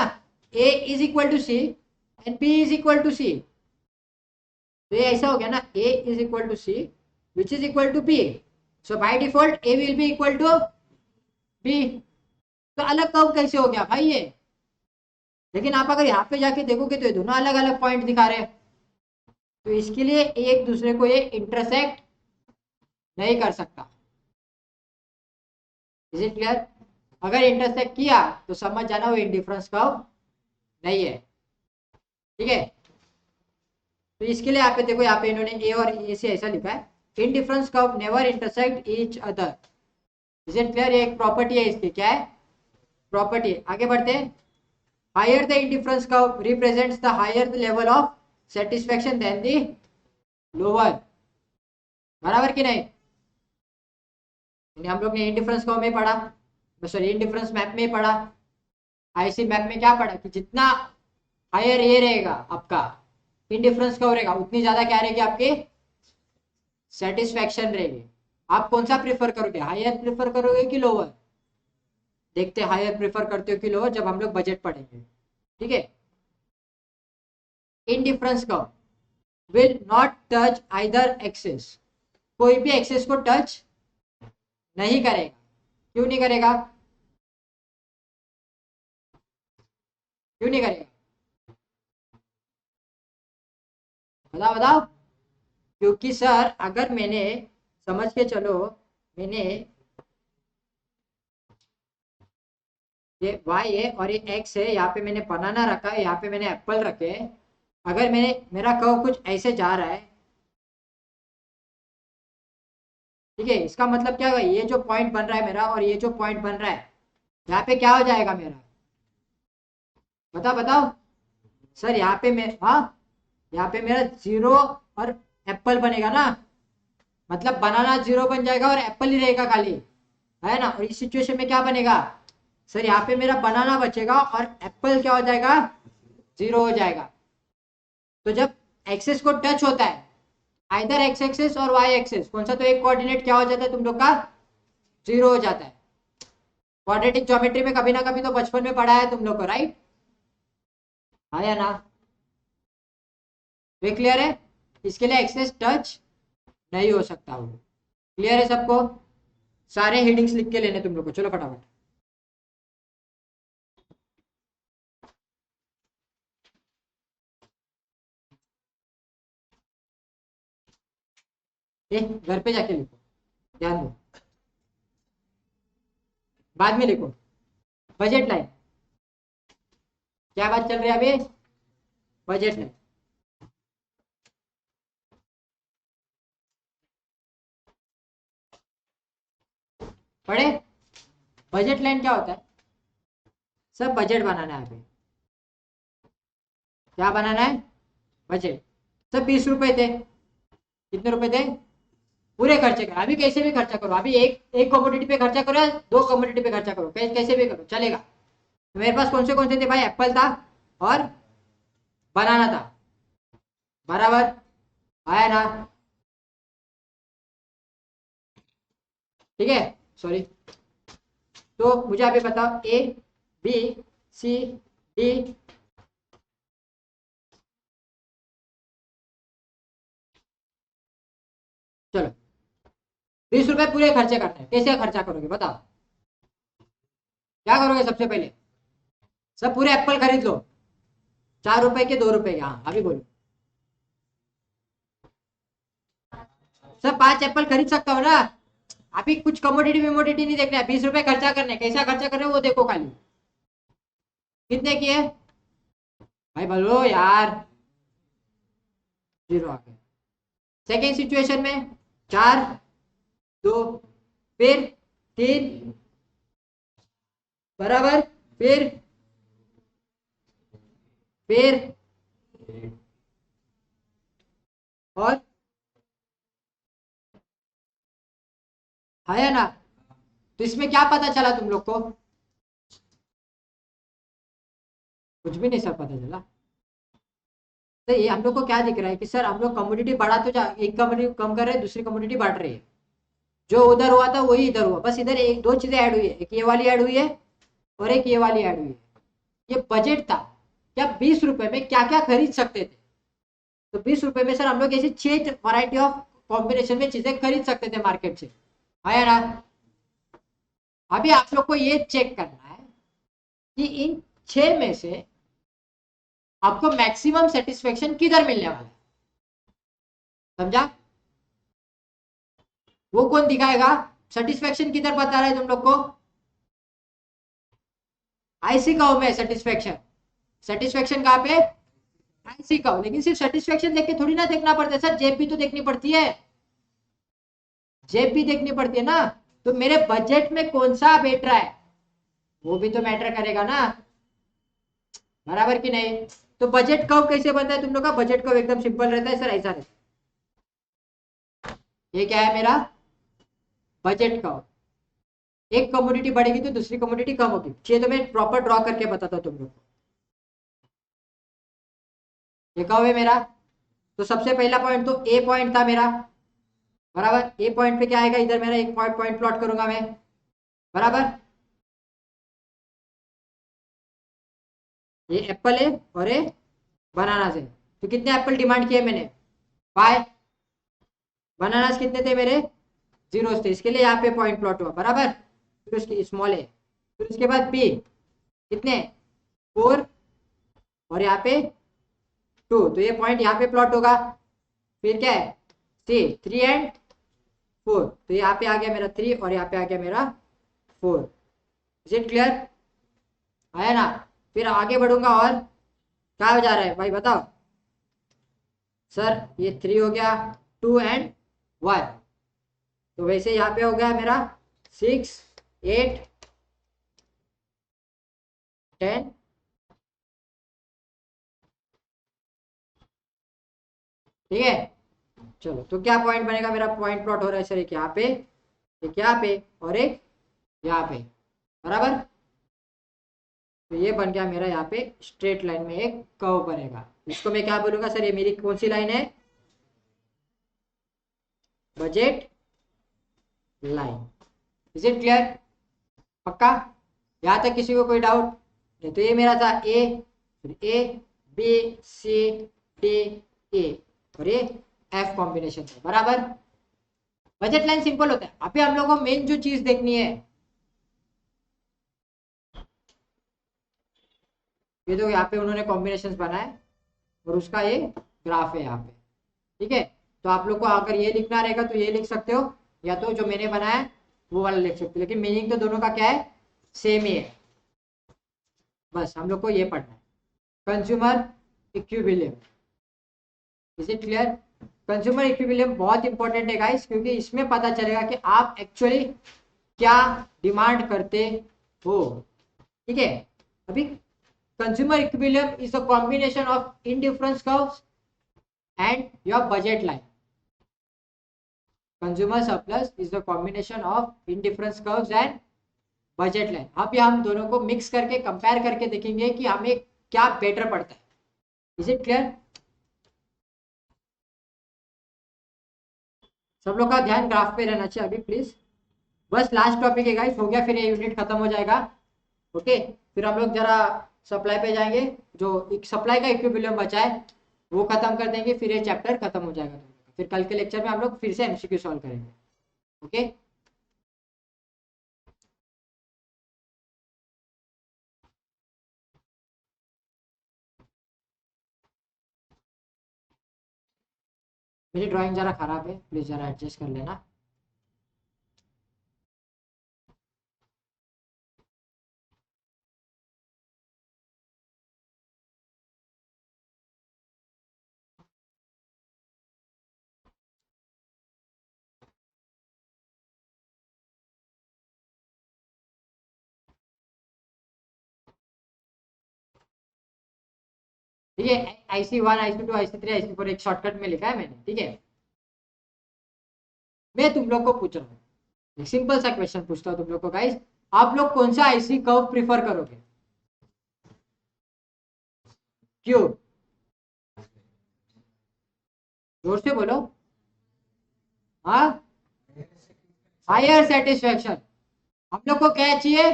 A is equal to C and B is equal to C. तो ये ऐसा हो गया ना, A is equal to C which is equal to B, so by default A will be equal to B. तो अलग कर्व कैसे हो गया भाई ये? लेकिन आप अगर यहाँ पे जाके देखोगे तो ये दोनों अलग अलग पॉइंट दिखा रहे हैं, तो इसके लिए एक दूसरे को ये इंटरसेक्ट नहीं कर सकता। Is it clear? अगर इंटरसेक्ट किया तो समझ जाना वो इंडिफरेंस कर्व नहीं है, ठीक है? तो इसके लिए यहाँ पे देखो, यहाँ पे इन्होंने ए और ए से ऐसा लिखा है, indifference curve never intersect each other. Is it clear? ये एक प्रॉपर्टी है इसकी, क्या है? प्रॉपर्टी। आगे बढ़ते हैं। Higher the indifference curve represents the higher the level of satisfaction than the lower. बराबर कि नहीं? हम लोग ने इंडिफरेंस कर्व में पढ़ा, सॉरी इंडिफरेंस मैप में पढ़ा, आईसी मैप में क्या पढ़ा कि जितना हायर ये रहेगा आपका इंडिफरेंस कर्व रहेगा, उतनी ज्यादा क्या रहेगी आपकी सेटिस्फेक्शन रहेगी। आप कौन सा प्रेफर करोगे, हायर प्रेफर करोगे कि लोअर? देखते हायर प्रेफर करते हो कि लोअर, जब हम लोग बजट पढ़ेंगे, ठीक है? Indifference curve will not touch either axis, कोई भी एक्सेस को टच नहीं करेगा। क्यों नहीं करेगा? क्यों नहीं करेगा? बताओ बताओ। क्योंकि सर अगर मैंने, समझ के चलो, मैंने ये y है और ये x है, यहाँ पे मैंने बनाना रखा है, यहाँ पे मैंने एप्पल रखे हैं। अगर मेरा कर्व कुछ ऐसे जा रहा है, ठीक है, इसका मतलब क्या होगा, ये जो पॉइंट बन रहा है मेरा और ये जो पॉइंट बन रहा है, यहाँ पे क्या हो जाएगा मेरा? बताओ बताओ। सर यहाँ पे मैं, हाँ, यहाँ पे मेरा जीरो और एप्पल बनेगा ना, मतलब बनाना जीरो बन जाएगा और एप्पल ही रहेगा खाली, है ना? और इस सिचुएशन में क्या बनेगा सर, यहाँ पे मेरा बनाना बचेगा और एप्पल क्या हो जाएगा, जीरो हो जाएगा। तो जब एक्सेस को टच होता है, आइदर एक्स एक्सेस और वाई एक्सेस, कौन सा तो एक कोऑर्डिनेट क्या हो जाता है तुम लोग का, जीरो हो जाता है। क्वाड्रेटिक ज्योमेट्री में कभी ना कभी तो बचपन में पढ़ा है तुम लोग को, राइट? हाँ या ना? वे क्लियर है? इसके लिए एक्सेस टच नहीं हो सकता वो। क्लियर है सबको? सारे हेडिंग्स लिख के लेने तुम लोग को, चलो फटाफट। घर पे जाके लिखो, ध्यान दो, बाद में लिखो। बजट लाइन, क्या बात चल रही है अभी? Budget line. पढ़े? बजट लाइन क्या होता है? सब बजट बनाना है अभी। क्या बनाना है? बजट। सब 20 रुपए थे। कितने रुपए थे? पूरे खर्चे करो, अभी कैसे भी खर्चा करो, अभी एक एक कमोडिटी पे खर्चा करो या दो कमोडिटी पे खर्चा करो, कैसे भी करो चलेगा। तो मेरे पास कौन से थे भाई? एप्पल था और बनाना था, बराबर। आया ना? ठीक है, सॉरी। तो मुझे अभी बताओ, ए बी सी डी। चलो, 20 रुपए पूरे खर्चे करने हैं, कैसे खर्चा करोगे बताओ? क्या करोगे सबसे पहले? सब पूरे एप्पल खरीद लो, 4 रुपए के, 2 रुपए के। हाँ अभी बोलो। सब 5 एप्पल खरीद सकता हो ना? अभी कुछ कमोडिटी विमोडिटी नहीं देखना है, 20 रुपए खर्चा करने, कैसा खर्चा करना है वो देखो खाली। कितने किए भाई? बोलो यार। 0 आ गए। सेकेंड सिचुएशन में 4, 2, फिर 3, बराबर। फिर फिर और है ना? तो इसमें क्या पता चला तुम लोग को? कुछ भी नहीं सर पता चला। तो ये हम लोग को क्या दिख रहा है कि सर हम लोग कम्युनिटी बढ़ा तो जा, एक कम्युनिटी कम कर रहे हैं, दूसरी कम्युनिटी बढ़ रही है। जो उधर हुआ था वही इधर हुआ, बस इधर एक दो चीजें ऐड हुई है, एक ये वाली ऐड हुई है और एक ये वाली ऐड हुई है। ये बजट था। क्या 20 रुपए में क्या क्या खरीद सकते थे? तो 20 रुपए में सर हम लोग ऐसी 6 वैरायटी ऑफ कॉम्बिनेशन में चीजें खरीद सकते थे मार्केट से। आया ना? अभी आप लोग को ये चेक करना है कि इन 6 में से आपको मैक्सिमम सेटिस्फेक्शन किधर मिलने वाला है। समझा? वो कौन दिखाएगा? सेटिस्फेक्शन किधर बता रहा है तुम लोग को? आईसी कहो में सेटिस्फेक्शन। सेटिस्फेक्शन कहाँ पे? आईसी कहो। लेकिन सिर्फ सेटिस्फेक्शन देख के थोड़ी ना देखना पड़ता है सर, जेब भी तो देखनी पड़ती है। जेब भी देखनी पड़ती है ना। तो मेरे बजट में कौन सा बैठ रहा है वो भी तो मैटर करेगा ना, बराबर कि नहीं? तो बजट कर्व कैसे बनता है तुम लोग का? बजट कर्व एकदम सिंपल रहता है सर, ऐसा रहता है। ये क्या है मेरा? Budget curve. एक कमोडिटी बढ़ेगी तो दूसरी कमोडिटी कम होगी, चाहिए तो मैं प्रॉपर ड्रॉ करके बताता हूँ तुम लोग को। ये कर्व है मेरा। तो सबसे पहला पॉइंट तो ए पॉइंट था मेरा, बराबर। ए पॉइंट पे क्या आएगा? इधर मेरा एक पॉइंट प्लॉट करूंगा मैं, बराबर। ये एप्पल है और ये बनाना है। तो कितने एप्पल डिमांड किए मैंने? 5। बनानास कितने थे मेरे? 0 थे, इसके लिए यहाँ पे पॉइंट प्लॉट हुआ, बराबर। फिर उसकी स्मॉल है, फिर उसके बाद बी कितने? 4 और यहाँ पे 2, तो ये पॉइंट यहाँ पे प्लॉट होगा। फिर क्या है? सी 3 एंड 4, तो यहाँ पे आ गया मेरा 3 और यहाँ पे आ गया मेरा 4। Is it clear? आया ना? फिर आगे बढ़ूंगा और क्या हो जा रहा है भाई बताओ? सर ये 3 हो गया, 2 एंड 1, तो वैसे यहाँ पे हो गया मेरा 6, 8, 10। ठीक है, चलो। तो क्या पॉइंट बनेगा मेरा? पॉइंट प्लॉट हो रहा है सर एक यहाँ पे, एक यहाँ पे और एक यहाँ पे, बराबर। तो ये बन गया मेरा यहाँ पे स्ट्रेट लाइन में एक कर्व बनेगा। इसको मैं क्या बोलूंगा सर? ये मेरी कौन सी लाइन है? Budget line. Is it clear? पक्का? यहाँ तक किसी को कोई डाउट नहीं? तो ये मेरा था ए, फिर A B C D A और ये एफ कॉम्बिनेशन है, बराबर। बजट लाइन सिंपल होता है। अभी हम लोग को मेन जो चीज देखनी है, ये तो यहाँ पे उन्होंने कॉम्बिनेशन बनाए और उसका ये ग्राफ है यहाँ पे। ठीक है, तो आप लोग को अगर ये लिखना रहेगा तो ये लिख सकते हो, या तो जो मैंने बनाया है वो वाला लिख सकते हो, लेकिन मीनिंग तो दोनों का क्या है? सेम ही है। बस हम लोग को ये पढ़ना है। Consumer equilibrium. Is it clear? Consumer equilibrium बहुत इंपॉर्टेंट है गाइस, क्योंकि इसमें पता चलेगा कि आप एक्चुअली क्या डिमांड करते हो। ठीक है, अभी consumer equilibrium is a combination of indifference curves and your budget line. Consumer surplus is the combination of indifference curves and budget line. अब ये हम दोनों को मिक्स करके कंपेयर करके देखेंगे कि हमें क्या बेटर पड़ता है। Is it clear? सब लोग का ध्यान ग्राफ पे रहना चाहिए अभी प्लीज। बस लास्ट टॉपिक है गाइस, हो गया, फिर ये यूनिट खत्म हो जाएगा। ओके, फिर हम लोग जरा सप्लाई पे जाएंगे, जो एक सप्लाई का इक्विलिब्रियम बचा है वो खत्म कर देंगे, फिर ये चैप्टर खत्म हो जाएगा। फिर कल के लेक्चर में हम लोग फिर से एमसीक्यू सॉल्व करेंगे। ओके, मेरी ड्राइंग जरा खराब है, प्लीज जरा एडजस्ट कर लेना। ठीक है, IC1 IC2 IC3 IC4 एक शॉर्टकट में लिखा है मैंने। ठीक है, मैं तुम लोग को पूछ रहा हूँ, एक सिंपल सा क्वेश्चन पूछता हूँ तुम लोग को गाइस, आप लोग कौन सा आईसी कर्व प्रिफर करोगे? क्यों? जोर से बोलो। हाँ, हायर सेटिस्फेक्शन। हम लोग को क्या चाहिए?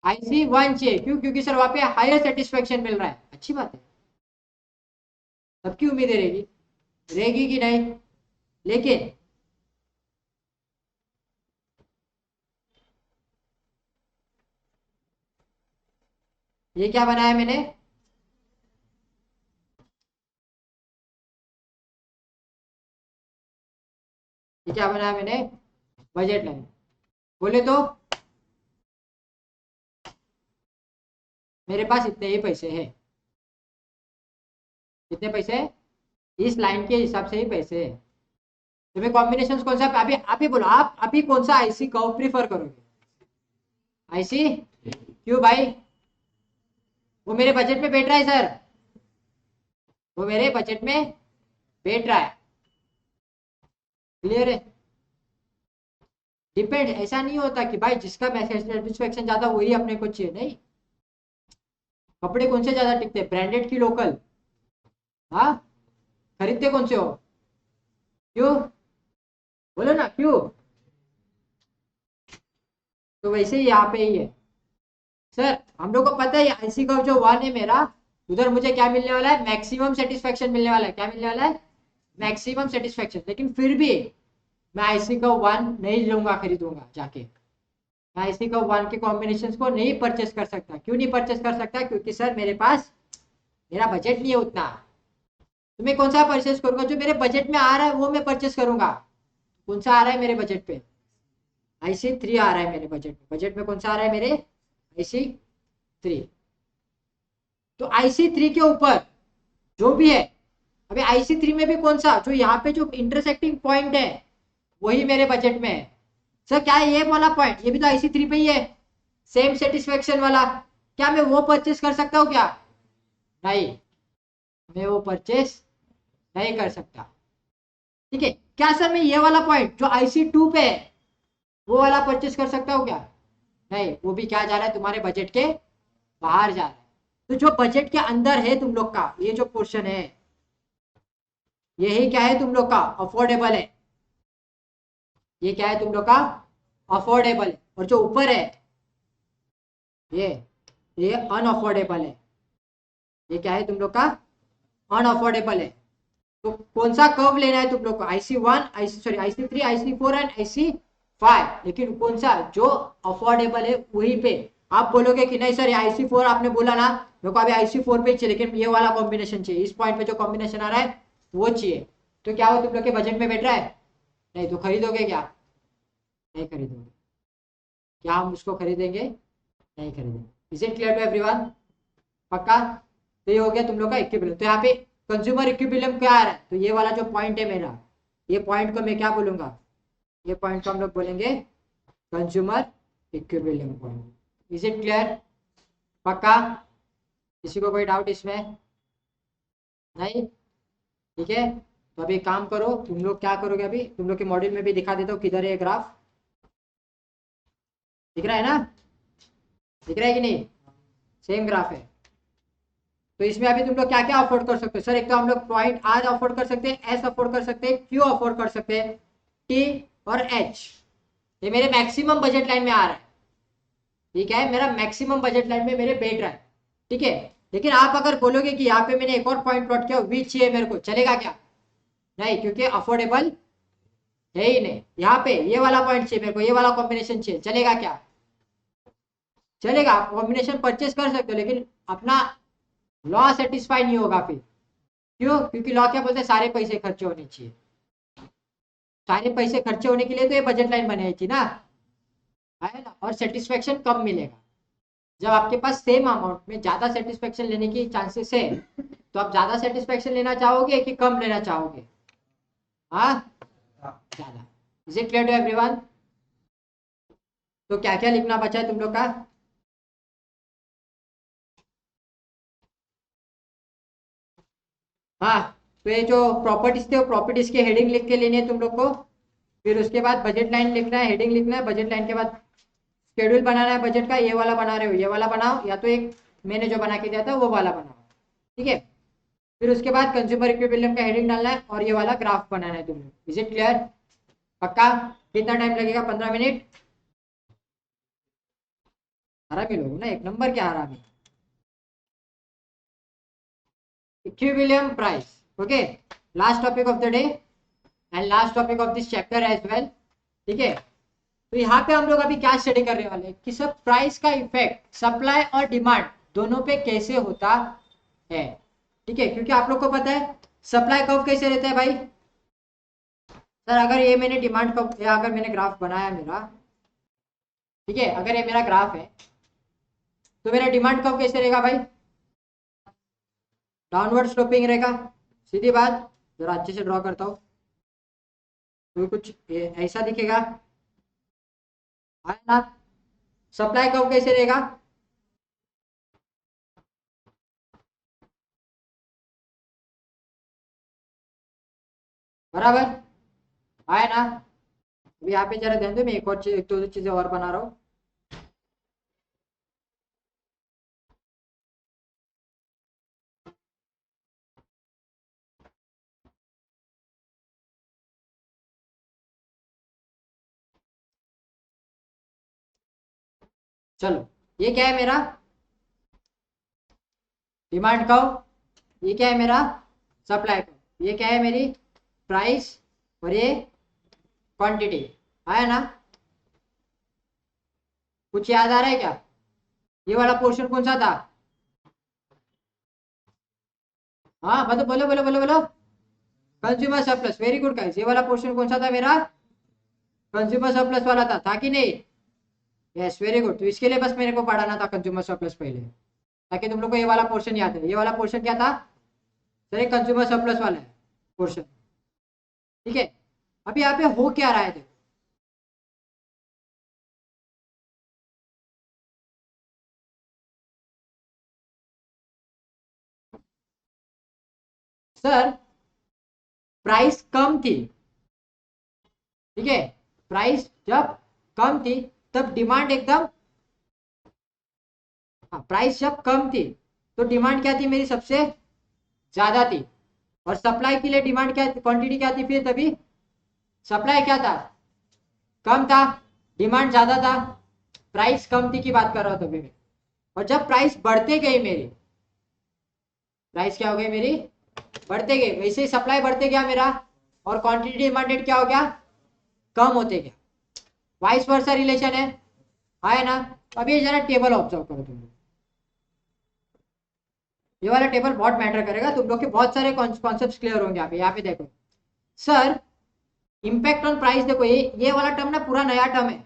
IC1 चाहिए। क्यों? क्योंकि सर वहां पे हायर सेटिस्फेक्शन मिल रहा है। अच्छी बात है, सबकी उम्मीदें रहेगी, रहेगी कि नहीं? लेकिन ये क्या बनाया मैंने? ये क्या बनाया मैंने? Budget line. बोले तो मेरे पास इतने ही पैसे हैं। कितने पैसे? इस लाइन के हिसाब से ही पैसे हैं। तुम्हें कॉम्बिनेशन कौन सा, अभी आप ही बोलो, आप अभी कौन सा आईसी कर्व प्रीफर करोगे? आईसी? क्यों भाई? वो मेरे बजट में बैठ रहा है सर, वो मेरे बजट में बैठ रहा है। क्लियर है? डिपेंड, ऐसा नहीं होता कि भाई जिसका सेटिस्फेक्शन ज्यादा वही अपने को चाहिए, नहीं। कपड़े कौन से ज्यादा टिकते हैं, ब्रांडेड की लोकल? हाँ, खरीदते कौन से हो? क्यों? बोलो ना क्यों। तो वैसे ही यहाँ पे ही है सर, हम लोग को पता है आईसी का जो 1 है मेरा, उधर मुझे क्या मिलने वाला है? मैक्सिमम सेटिस्फेक्शन मिलने वाला है। क्या मिलने वाला है? Maximum satisfaction. लेकिन फिर भी मैं आईसी का 1 नहीं लूंगा, खरीदूंगा जाके। मैं आईसी का 1 के कॉम्बिनेशन को नहीं परचेस कर सकता। क्यों नहीं परचेस कर सकता? क्योंकि सर मेरे पास, मेरा बजट नहीं है उतना। तो मैं कौन सा परचेस करूंगा? जो मेरे बजट में आ रहा है वो मैं परचेस करूंगा। कौन सा आ रहा है मेरे बजट पे? IC3 आ रहा है मेरे बजट में। बजट में कौन सा आ रहा है मेरे? IC3। तो IC3 के ऊपर जो भी है, अभी IC3 में भी कौन सा, जो यहाँ पे जो इंटरसेक्टिंग पॉइंट है वही मेरे बजट में है। सर क्या है ये वाला पॉइंट? ये भी तो IC3 पे ही है, सेम सेटिस्फेक्शन वाला। क्या मैं वो परचेस कर सकता हूँ क्या? नहीं, मैं वो परचेस नहीं कर सकता। ठीक है, क्या सर मैं ये वाला पॉइंट जो IC2 पे है वो वाला परचेस कर सकता हूँ क्या? नहीं, वो भी क्या जा रहा है? तुम्हारे बजट के बाहर जा रहा है। तो जो बजट के अंदर है तुम लोग का ये जो पोर्शन है, यही क्या है तुम लोग का? अफोर्डेबल है। ये क्या है तुम लोग का? अफोर्डेबल। और जो ऊपर है ये ये अनअफोर्डेबल है। ये क्या है तुम लोग का? अनअफोर्डेबल है। तो कौन सा कर्व लेना है तुम लोग को? IC1, IC3 IC4 and IC5। लेकिन कौन सा जो अफोर्डेबल है वही पे। आप बोलोगे कि नहीं सर IC4 आपने बोला ना, मेरे को अभी IC4 पे चाहिए, लेकिन ये वाला कॉम्बिनेशन चाहिए, इस पॉइंट पे जो कॉम्बिनेशन आ रहा है वो चाहिए। तो क्या वो तुम लोग के बजट में बैठ रहा है? नहीं, तो खरीदोगे क्या? नहीं खरीदोगे। क्या हम उसको खरीदेंगे? नहीं खरीदेंगे। Is it clear to everyone? पक्का? तो ये हो गया तुम लोग का इक्विलिब्रियम। तो यहाँ पे कंज्यूमर इक्विलिब्रियम क्या आ रहा है, तो ये वाला जो पॉइंट है मेरा, ये पॉइंट को मैं क्या बोलूंगा, ये पॉइंट को हम लोग बोलेंगे consumer equilibrium point. Is it clear? पक्का? किसी को कोई डाउट इसमें? नहीं? ठीक है, तो अभी काम करो, तुम लोग क्या करोगे, अभी तुम लोग के मॉड्यूल में भी दिखा देता हूँ किधर है ग्राफ, दिख रहा है ना? दिख रहा है कि नहीं? सेम ग्राफ है। तो इसमें अभी तुम लोग क्या क्या अफोर्ड कर सकते हो सर? एक तो हम लोग पॉइंट आर अफोर्ड कर सकते हैं, एस अफोर्ड कर सकते हैं, क्यू अफोर्ड कर सकते हैं, टी और एच। ये मेरे मैक्सिमम बजट लाइन में आ रहा है, ठीक है, मेरा मैक्सिमम बजट लाइन में मेरे बैठ रहा है, ठीक है। लेकिन आप अगर बोलोगे कि यहाँ पे मैंने एक और पॉइंट प्लॉट किया, विच चाहिए मेरे को, चलेगा क्या? नहीं, क्योंकि अफोर्डेबल है ही नहीं। यहाँ पे ये वाला पॉइंट चाहिए मेरे को, ये वाला कॉम्बिनेशन चाहिए, चलेगा क्या? चलेगा, आप कॉम्बिनेशन परचेस कर सकते हो, लेकिन अपना लॉ सेटिस्फाई नहीं होगा फिर। क्यों? क्योंकि लॉ क्या बोलते हैं, सारे पैसे खर्चे होने चाहिए। सारे पैसे खर्चे होने के लिए तो ये बजट लाइन बनाई थी ना, है ना? और सेटिस्फेक्शन कम मिलेगा। जब आपके पास सेम अमाउंट में ज्यादा सेटिस्फेक्शन लेने की चांसेस है, तो आप ज्यादा सेटिस्फेक्शन लेना चाहोगे कि कम लेना चाहोगे? हाँ, ज्यादा। Is it clear to everyone? तो क्या क्या लिखना बचा है तुम लोग का? हाँ, तो ये जो प्रॉपर्टीज थे, वो प्रॉपर्टीज के हेडिंग लिख के लेनी है तुम लोग को। फिर उसके बाद बजट लाइन लिखना है, हेडिंग लिखना है, बजट लाइन के बाद शेड्यूल बनाना है बजट का। ये वाला बना रहे हो, ये वाला बनाओ, या तो एक मैंने जो बना के दिया था वो वाला बनाओ, ठीक है। फिर उसके बाद कंज्यूमर इक्विलिब्रियम का हेडिंग डालना है और ये वाला ग्राफ बनाना है तुम लोग। Is it clear? पक्का? कितना टाइम लगेगा? 15 मिनट? हरामी लोग ना, एक नंबर के हरामी। Equilibrium price, okay, last topic of the day and last topic of this chapter as well, ठीक है। तो यहाँ पे हम लोग अभी क्या स्टडी करने वाले हैं कि सब प्राइस का इफेक्ट सप्लाई और डिमांड दोनों पे कैसे होता है, ठीक है। क्योंकि आप लोग को पता है सप्लाई कर्व कैसे रहता है भाई। सर अगर ये मैंने डिमांड कर्व, या अगर मैंने ग्राफ बनाया मेरा, ठीक है, अगर ये मेरा ग्राफ है, तो मेरा डिमांड कर्व कैसे रहेगा भाई? डाउनवर्ड स्लोपिंग रहेगा, सीधी बात। जरा अच्छे से ड्रॉ करता हूँ, तो कुछ ऐसा दिखेगा, है ना? सप्लाई कर्व कैसे रहेगा? बराबर, है ना? अभी यहाँ पे जरा ध्यान दो, मैं एक और चीज, एक दो चीजें और बना रहा हूँ। चलो, ये क्या है मेरा डिमांड कर्व, ये क्या है मेरा सप्लाई कर्व, ये क्या है मेरी प्राइस, और ये क्वांटिटी, है ना? कुछ याद आ रहा है क्या? ये वाला पोर्शन कौन सा था? हाँ मतलब बोलो बोलो बोलो बोलो। Consumer surplus, very good guys. ये वाला पोर्शन कौन सा था मेरा? कंज्यूमर सरप्लस वाला था कि नहीं? Yes, very good. तो इसके लिए बस मेरे को पढ़ाना था कंज्यूमर सरप्लस पहले, ताकि तुम लोग को ये वाला पोर्शन याद है। ये वाला पोर्शन क्या था सर? एक कंज्यूमर सरप्लस वाला है पोर्शन, ठीक है। अभी यहाँ पे हो क्या रहा है देखो, सर प्राइस कम थी, ठीक है, प्राइस जब कम थी तब डिमांड एकदम, हाँ, प्राइस जब कम थी तो डिमांड क्या थी मेरी? सबसे ज्यादा थी। और सप्लाई के लिए डिमांड क्या, क्वांटिटी क्या थी फिर तभी? सप्लाई क्या था? कम था, डिमांड ज्यादा था, प्राइस कम थी की बात कर रहा हूं तभी मैं। और जब प्राइस बढ़ते गई मेरी, प्राइस क्या हो गई मेरी? बढ़ते गए, वैसे ही सप्लाई बढ़ते गया मेरा, और क्वांटिटी डिमांडेड क्या हो गया? कम होते गया। वाइस वर्सा रिलेशन है ना? अब ये जरा टेबल ऑब्जर्व करो तुम लोग, ये वाला टेबल बहुत मैटर करेगा, तुम लोग के बहुत सारे कॉन्सेप्ट्स क्लियर होंगे यहाँ पे देखो सर। इम्पैक्ट ऑन प्राइस, देखो ये वाला टर्म ना पूरा नया टर्म है,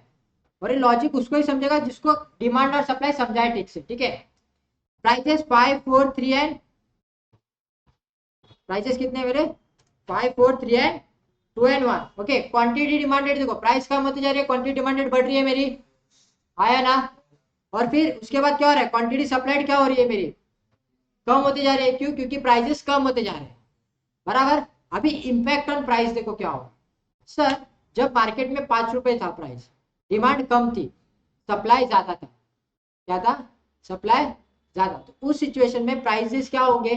और ये लॉजिक उसको ही समझेगा जिसको डिमांड और सप्लाई समझाए ठीक से, ठीक है। प्राइसेस 5, 4, 3 एंड प्राइसेस कितने हैं मेरे 5 4 3 and 2 and 1। Okay, quantity demanded देखो प्राइस कम होती जा रही है, क्वांटिटी डिमांडेड बढ़ रही है मेरी, आया ना। और फिर उसके बाद क्या हो रहा है, क्वांटिटी सप्लाइड क्या हो रही है मेरी, कम होती जा रही है। क्यों? क्योंकि प्राइसेस कम होते जा रहे हैं, बराबर। अभी इंपैक्ट ऑन प्राइस देखो क्या हो सर, जब मार्केट में 5 रुपए था प्राइस, डिमांड कम थी, सप्लाई ज्यादा था, क्या था, सप्लाई ज्यादा, तो उस सिचुएशन में प्राइसेस क्या होंगे,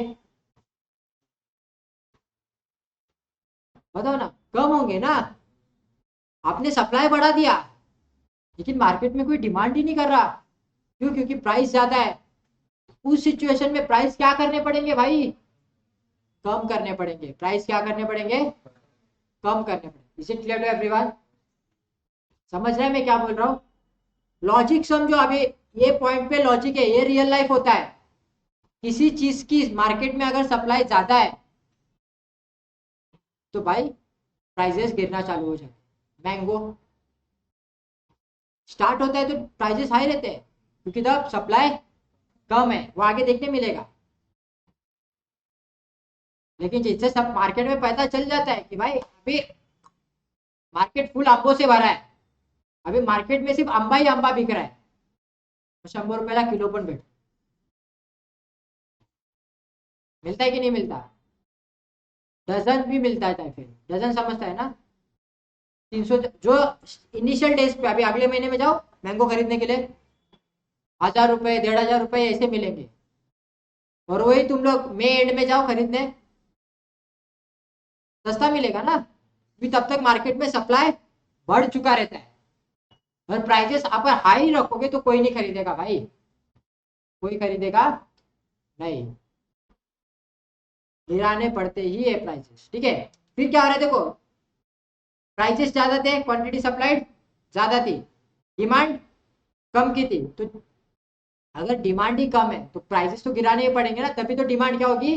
बताओ ना, कम होंगे ना। आपने सप्लाई बढ़ा दिया लेकिन मार्केट में कोई डिमांड ही नहीं कर रहा, क्यों? क्योंकि प्राइस ज्यादा है। उस सिचुएशन में प्राइस क्या करने पड़ेंगे भाई, कम करने पड़ेंगे। प्राइस क्या करने पड़ेंगे, कम करने पड़ेंगे। Is it clear to everyone? समझ रहे हैं मैं क्या बोल रहा हूँ? लॉजिक समझो अभी, ये पॉइंट पे लॉजिक है, ये रियल लाइफ होता है। किसी चीज की मार्केट में अगर सप्लाई ज्यादा है तो भाई प्राइसेस गिरना चालू हो जाए। मैंगो स्टार्ट होता है तो प्राइसेस हाई रहते हैं, क्योंकि जब सप्लाई कम है, वो आगे देखने मिलेगा। लेकिन जिससे सब मार्केट में पता चल जाता है कि भाई अभी मार्केट फुल अंबों से भरा है, अभी मार्केट में सिर्फ अंबा ही अंबा बिक रहा है, 100 रुपयाला किलो पण भेट मिलता है कि नहीं मिलता, डजन भी मिलता है, फिर डजन समझता है ना। 300 जो इनिशियल डेज पे, अभी अगले महीने में जाओ मैंगो खरीदने के लिए, 1000 रुपए 1500 रुपए ऐसे मिलेंगे। और वही तुम लोग मई एंड में जाओ खरीदने, सस्ता मिलेगा ना, क्योंकि तब तक मार्केट में सप्लाई बढ़ चुका रहता है। और प्राइजेस आप हाई रखोगे तो कोई नहीं खरीदेगा भाई, कोई खरीदेगा नहीं, गिराने पड़ते ही है प्राइसेस, ठीक है। फिर क्या हो रहा है देखो, प्राइसेस ज्यादा थे, क्वांटिटी सप्लाइड ज्यादा थी, डिमांड कम की थी, तो अगर डिमांड ही कम है तो प्राइसेस तो गिराने ही पड़ेंगे ना, तभी तो डिमांड क्या होगी,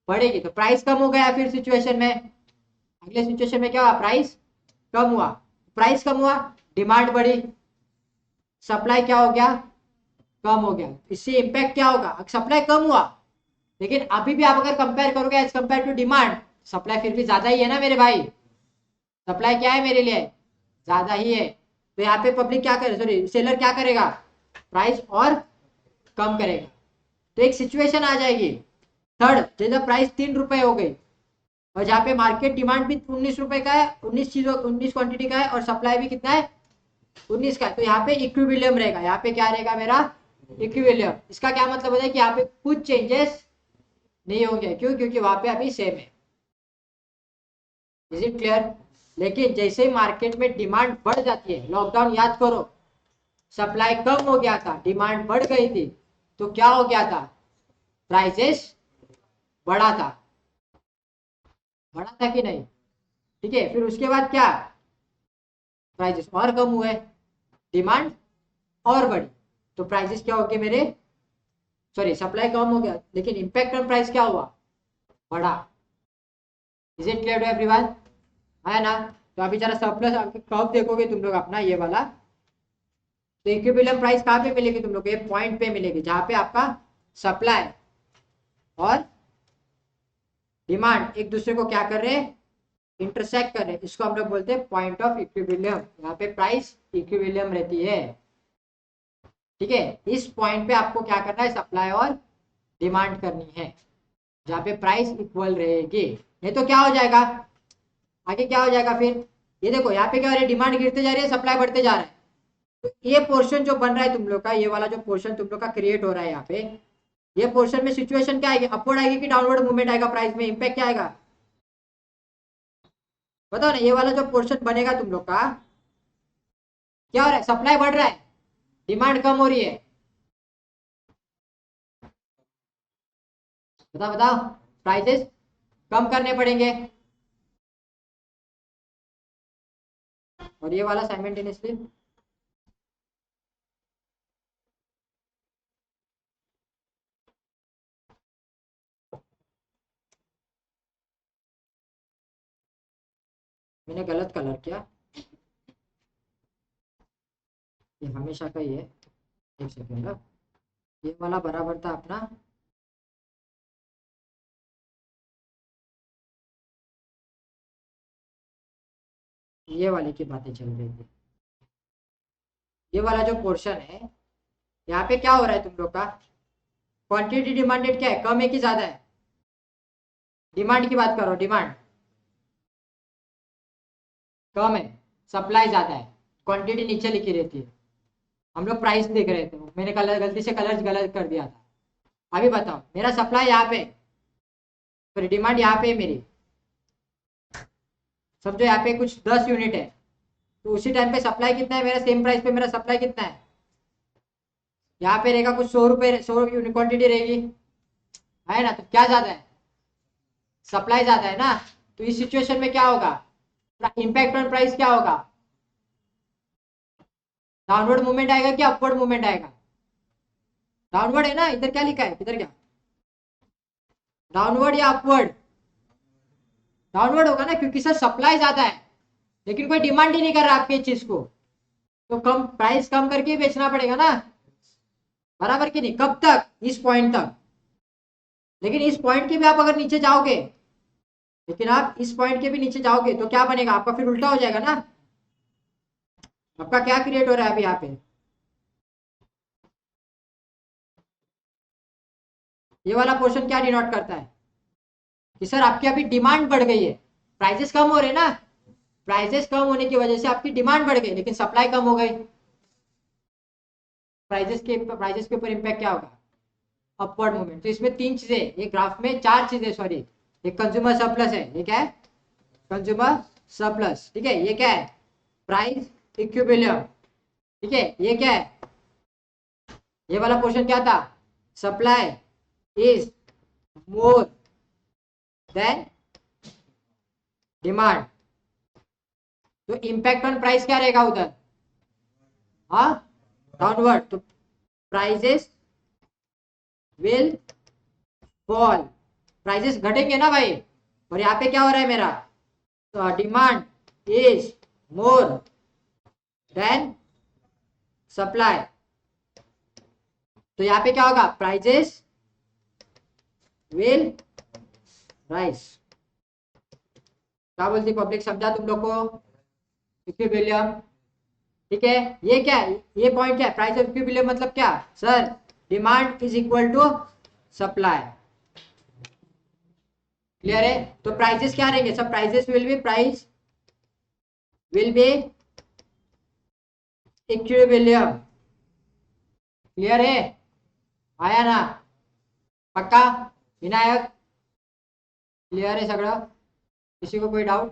बढ़ेगी। तो प्राइस कम हो गया, फिर सिचुएशन में, अगले सिचुएशन में क्या हुआ, प्राइस कम हुआ, प्राइस कम हुआ, डिमांड बढ़ी, सप्लाई क्या हो गया, कम हो गया। इससे इम्पैक्ट क्या होगा, सप्लाई कम हुआ, लेकिन अभी भी आप अगर कंपेयर करोगे as compare to demand, supply फिर भी ज्यादा ही है ना मेरे भाई, सप्लाई क्या है मेरे लिए, ज्यादा ही है। तो यहाँ पे पब्लिक क्या करे, सॉरी सेलर क्या करेगा, प्राइस और कम करेगा। तो एक सिचुएशन आ जाएगी थर्ड, जैसे प्राइस 3 रुपए हो गई और जहाँ पे मार्केट डिमांड भी 19 रुपए का है, 19 चीजों 19 क्वांटिटी का है, और सप्लाई भी कितना है, 19 का है, तो यहाँ पे इक्विलिब्रियम रहेगा। यहाँ पे क्या रहेगा मेरा, इक्विलिब्रियम। इसका क्या मतलब होता है कि यहाँ पे कुछ चेंजेस नहीं होंगे, क्यों? क्योंकि वहां पे अभी सेम है। Is it clear? लेकिन जैसे ही मार्केट में डिमांड बढ़ जाती है, लॉकडाउन याद करो, सप्लाई कम हो गया था, डिमांड बढ़ गई थी, तो क्या हो गया था, प्राइसेस बढ़ा था, बढ़ा था कि नहीं, ठीक है। फिर उसके बाद क्या, प्राइसेस और कम हुए, डिमांड और बढ़ी, तो प्राइसेस क्या हो गए मेरे, सॉरी सप्लाई कम हो गया, लेकिन इंपैक्ट ऑन प्राइस क्या हुआ, बढ़ा। Is it clear to everyone? है ना। तो अभी जरा सरप्लस कब देखोगे तुम लोग अपना ये वाला, तो इक्विलिब्रियम प्राइस कहाँ पे मिलेगी तुम लोग, ये पॉइंट पे मिलेगी जहां पे आपका सप्लाई और डिमांड एक दूसरे को क्या कर रहे हैं, इंटरसेक्ट कर रहे हैं। इसको हम लोग बोलते हैं पॉइंट ऑफ इक्विलिब्रियम, यहाँ पे प्राइस इक्विलिब्रियम रहती है, ठीक है। इस पॉइंट पे आपको क्या करना है, सप्लाई और डिमांड करनी है, जहाँ पे प्राइस इक्वल रहेगी। नहीं तो क्या हो जाएगा, आगे क्या हो जाएगा फिर, ये देखो यहाँ पे क्या हो रहा है, डिमांड गिरते जा रही है, सप्लाई बढ़ते जा रहा है। तो ये पोर्शन जो बन रहा है तुम लोग का, ये वाला जो पोर्शन तुम लोग का क्रिएट हो रहा है यहाँ पे, ये पोर्शन में सिचुएशन क्या आएगी, अपवर्ड आएगी कि डाउनवर्ड मूवमेंट आएगा, प्राइस में इंपैक्ट क्या आएगा, बताओ ना। ये वाला जो पोर्शन बनेगा तुम लोग का, क्या हो रहा है, सप्लाई बढ़ रहा है, डिमांड कम हो रही है, बताओ बताओ, प्राइसेस कम करने पड़ेंगे, और ये वाला साइमल्टेनियसली मैंने गलत कलर किया, ये हमेशा का ही है, एक सेकेंड, ये वाला बराबर था अपना ये वाले की बातें चल रही थी। ये वाला जो पोर्शन है यहाँ पे क्या हो रहा है तुम लोग का, क्वांटिटी डिमांडेड क्या है, कम है कि ज्यादा है? डिमांड की बात करो, डिमांड कम है, सप्लाई ज्यादा है, क्वांटिटी नीचे लिखी रहती है। हम लोग प्राइस देख रहे थे, मैंने कलर गलती से कलर गलत कर दिया था। अभी बताओ, मेरा सप्लाई यहाँ पे, फिर डिमांड यहाँ पे है मेरी, समझो यहाँ पे कुछ 10 यूनिट है, तो उसी टाइम पे सप्लाई कितना है मेरा, सेम प्राइस पे मेरा सप्लाई कितना है, यहाँ पे रहेगा कुछ 100 रुपये, 100 यूनिट क्वांटिटी रहेगी, है ना? तो क्या ज्यादा है, सप्लाई ज्यादा है ना। तो इस सिचुएशन में क्या होगा, इम्पैक्ट ऑन प्राइस क्या होगा, डाउनवर्ड मूवमेंट आएगा कि अपवर्ड मूवमेंट आएगा? डाउनवर्ड है ना, इधर क्या लिखा है, इधर क्या, डाउनवर्ड या अपवर्ड? डाउनवर्ड होगा ना, क्योंकि सर सप्लाई ज्यादा है लेकिन कोई डिमांड ही नहीं कर रहा आपकी चीज को, तो कम प्राइस कम करके ही बेचना पड़ेगा ना, बराबर कि नहीं? कब तक, इस पॉइंट तक। लेकिन इस पॉइंट के भी आप अगर नीचे जाओगे, लेकिन आप इस पॉइंट के भी नीचे जाओगे तो क्या बनेगा आपका, फिर उल्टा हो जाएगा ना। आपका क्या क्रिएट हो रहा है अभी यहाँ पे, ये वाला पोर्शन क्या डिनोट करता है कि सर आपकी अभी डिमांड बढ़ गई है, प्राइसेस कम हो रहे हैं ना, प्राइसेस कम होने की वजह से आपकी डिमांड बढ़ गई लेकिन सप्लाई कम हो गई। प्राइसेस के ऊपर इंपैक्ट क्या होगा, अपवर्ड मूवमेंट। तो इसमें तीन चीजें, ये ग्राफ में चार चीजें, सॉरी, एक कंज्यूमर सरप्लस है, ये क्या है, कंज्यूमर सरप्लस, ठीक है। ये क्या है, प्राइस इक्विलिब्रियम, ठीक है। ये क्या है, ये वाला पोर्शन क्या था, supply is more than demand, तो इम्पैक्ट ऑन प्राइस क्या रहेगा उधर, हाँ, डाउनवर्ड। तो प्राइजेस विल फॉल, प्राइजेस घटेंगे ना भाई। और यहाँ पे क्या हो रहा है मेरा, demand is more than supply, तो यहाँ पे क्या होगा, प्राइजेस विल राइज। क्या बोलती पब्लिक, समझा तुम लोग को, इक्विलिब्रियम, ठीक है। ये क्या है, ये पॉइंट क्या है, प्राइस ऑफ इक्विलिब्रियम मतलब क्या sir, demand is equal to supply, clear है। तो प्राइसेस क्या रहेंगे सब, prices will be, price will be equilibrium, clear है, आया ना, पक्का, विनायक, क्लियर है सगळं, किसी को कोई डाउट?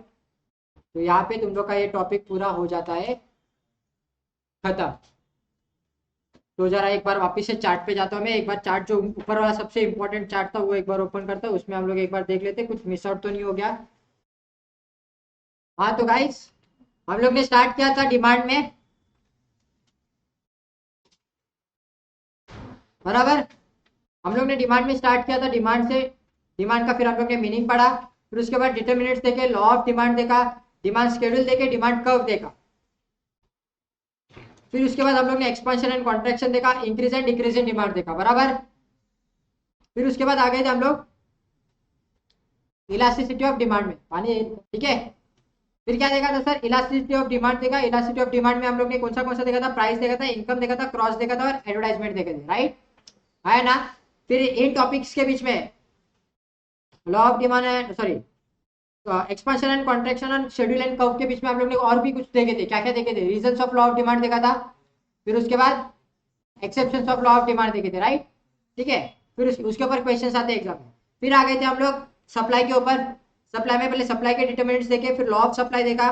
तो यहाँ पे तुम लोग का ये टॉपिक पूरा हो जाता है खत्म। तो जरा एक बार वापस से चार्ट पे जाता हूँ मैं, एक बार चार्ट जो ऊपर वाला सबसे इंपॉर्टेंट चार्ट था वो एक बार ओपन करता हूँ, उसमें हम लोग एक बार देख लेते कुछ मिस आउट तो नहीं हो गया। हाँ तो गाइस, हम लोग ने स्टार्ट किया था डिमांड में, बराबर, हम लोग ने डिमांड में स्टार्ट किया था, डिमांड से, डिमांड का फिर हम लोग ने मीनिंग पढ़ा, फिर उसके बाद डिटर्मिनेंट्स देखे, लॉ ऑफ डिमांड देखा, डिमांड शेड्यूल देखे, डिमांड कर्व देखा, फिर उसके बाद हम लोग ने एक्सपेंशन एंड कॉन्ट्रैक्शन देखा, increase and decrease in demand देखा, बराबर। फिर उसके बाद आ गए थे हम लोग इलास्टिसिटी ऑफ डिमांड में, पानी, ठीक है। फिर क्या देखा था सर, इलास्टिसिटी ऑफ डिमांड देखा, इलास्टिसिटी ऑफ डिमांड में हम लोग ने कौन सा देखा था, प्राइस देखा था, इनकम देखा था, क्रॉस देखा था और एडवर्टाइजमेंट देखे थे, राइट, है ना। फिर इन टॉपिक्स के बीच में law of demand, sorry, expansion and contraction and schedule and curve के बीच में हम लोग ने और भी कुछ देखे थे, क्या क्या देखे थे, reasons of law of demand देखा था, फिर उसके बाद exceptions of law of demand देखे थे, राइट, ठीक है। फिर उसके ऊपर क्वेश्चंस आते हैं एग्जाम में। फिर आ गए थे हम लोग सप्लाई के ऊपर, सप्लाई में पहले सप्लाई के डिटरमिनेंट्स देखे, फिर लॉ ऑफ सप्लाई देखा,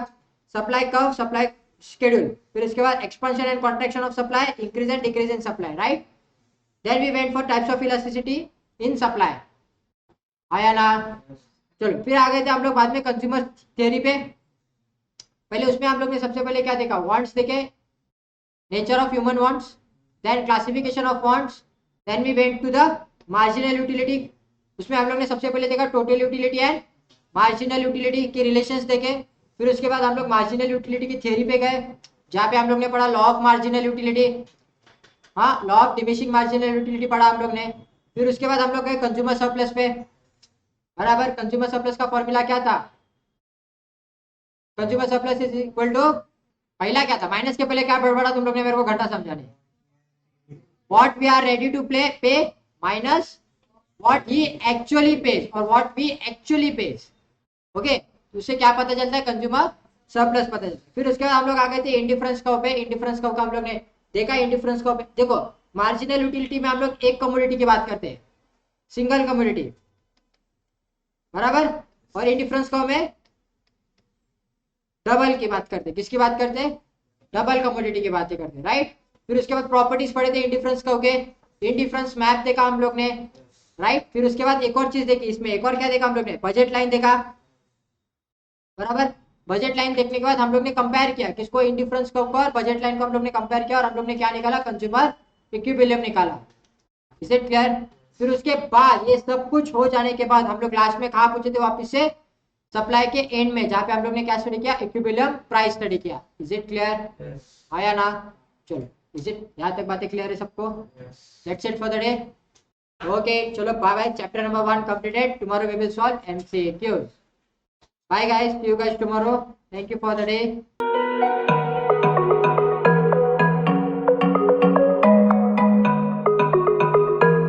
सप्लाई कर्व, सप्लाई शेड्यूल, फिर उसके बाद expansion and contraction of supply, increase and decrease in supply, right. Then we went for types of elasticity in supply, आया ना। चलो फिर आ गए थे हम लोग बाद में कंज्यूमर थियरी पे, पहले उसमें हम लोग ने सबसे पहले क्या देखा, वांट्स देखे, nature of human wants, then classification of wants, then we went to the marginal utility, उसमें हम लोग ने सबसे पहले देखा total utility and marginal utility के रिलेशंस देखे, फिर उसके बाद हम लोग मार्जिनल यूटिलिटी की थ्योरी पे गए, जहाँ पे हम लोग ने पढ़ा लॉ ऑफ मार्जिनल यूटिलिटी, हाँ, law of diminishing marginal utility पढ़ा हम लोग ने। फिर उसके बाद हम लोग गए कंज्यूमर सरप्लस पे, बराबर, कंज्यूमर सरप्लस का फॉर्मूला क्या था, consumer surplus is equal to, पहला क्या था, माइनस के पहले क्या बड़बड़ा तुम लोग ने मेरे को घंटा समझाने, what we are ready to pay minus what he actually pays और what we actually pays. Okay, उससे क्या पता चलता है, कंज्यूमर सरप्लस पता चलता है। फिर उसके बाद हम लोग आ गए थे इंडिफरेंस कर्व पे। इंडिफरेंस कर्व का हम लोग ने देखा, इंडिफरेंस कर्व पे देखो मार्जिनल यूटिलिटी में हम लोग एक कमोडिटी की बात करते हैं, सिंगल कमोडिटी, बराबर, और इंडिफरेंस कर्व में डबल की बात करते हैं, किसकी बात करते हैं, डबल कमोडिटी की बातें करते हैं, राइट। फिर उसके बाद प्रॉपर्टीज पढ़े थे इंडिफरेंस कर्व के, इंडिफरेंस मैप देखा हम लोग ने, राइट। फिर उसके बाद एक और चीज देखी, इसमें एक और क्या देखा हम लोग ने, बजट लाइन देखा, बराबर। बजट लाइन देखने के बाद हम लोग ने कंपेयर किया, किसको, इंडिफरेंस कर्व को और बजट लाइन को हम लोग ने कंपेयर किया, और हम लोग ने क्या निकाला, कंज्यूमर इक्विलिब्रियम निकाला। Is it clear. फिर उसके बाद ये सब कुछ हो जाने के बाद हम लोग लास्ट में कहाँ पूछे थे वापस से, सप्लाई के एंड में, जहाँ पे हम लोग ने क्या स्टडी किया, इक्विलिब्रियम प्राइस स्टडी किया। इज इट क्लियर, आया ना, चलो, इज इट, यहाँ तक बातें क्लियर है सबको, let's it for the day. Okay, चलो bye bye, chapter number 1 completed, tomorrow we will solve MCQs. Bye guys, see you guys tomorrow, thank you for the day.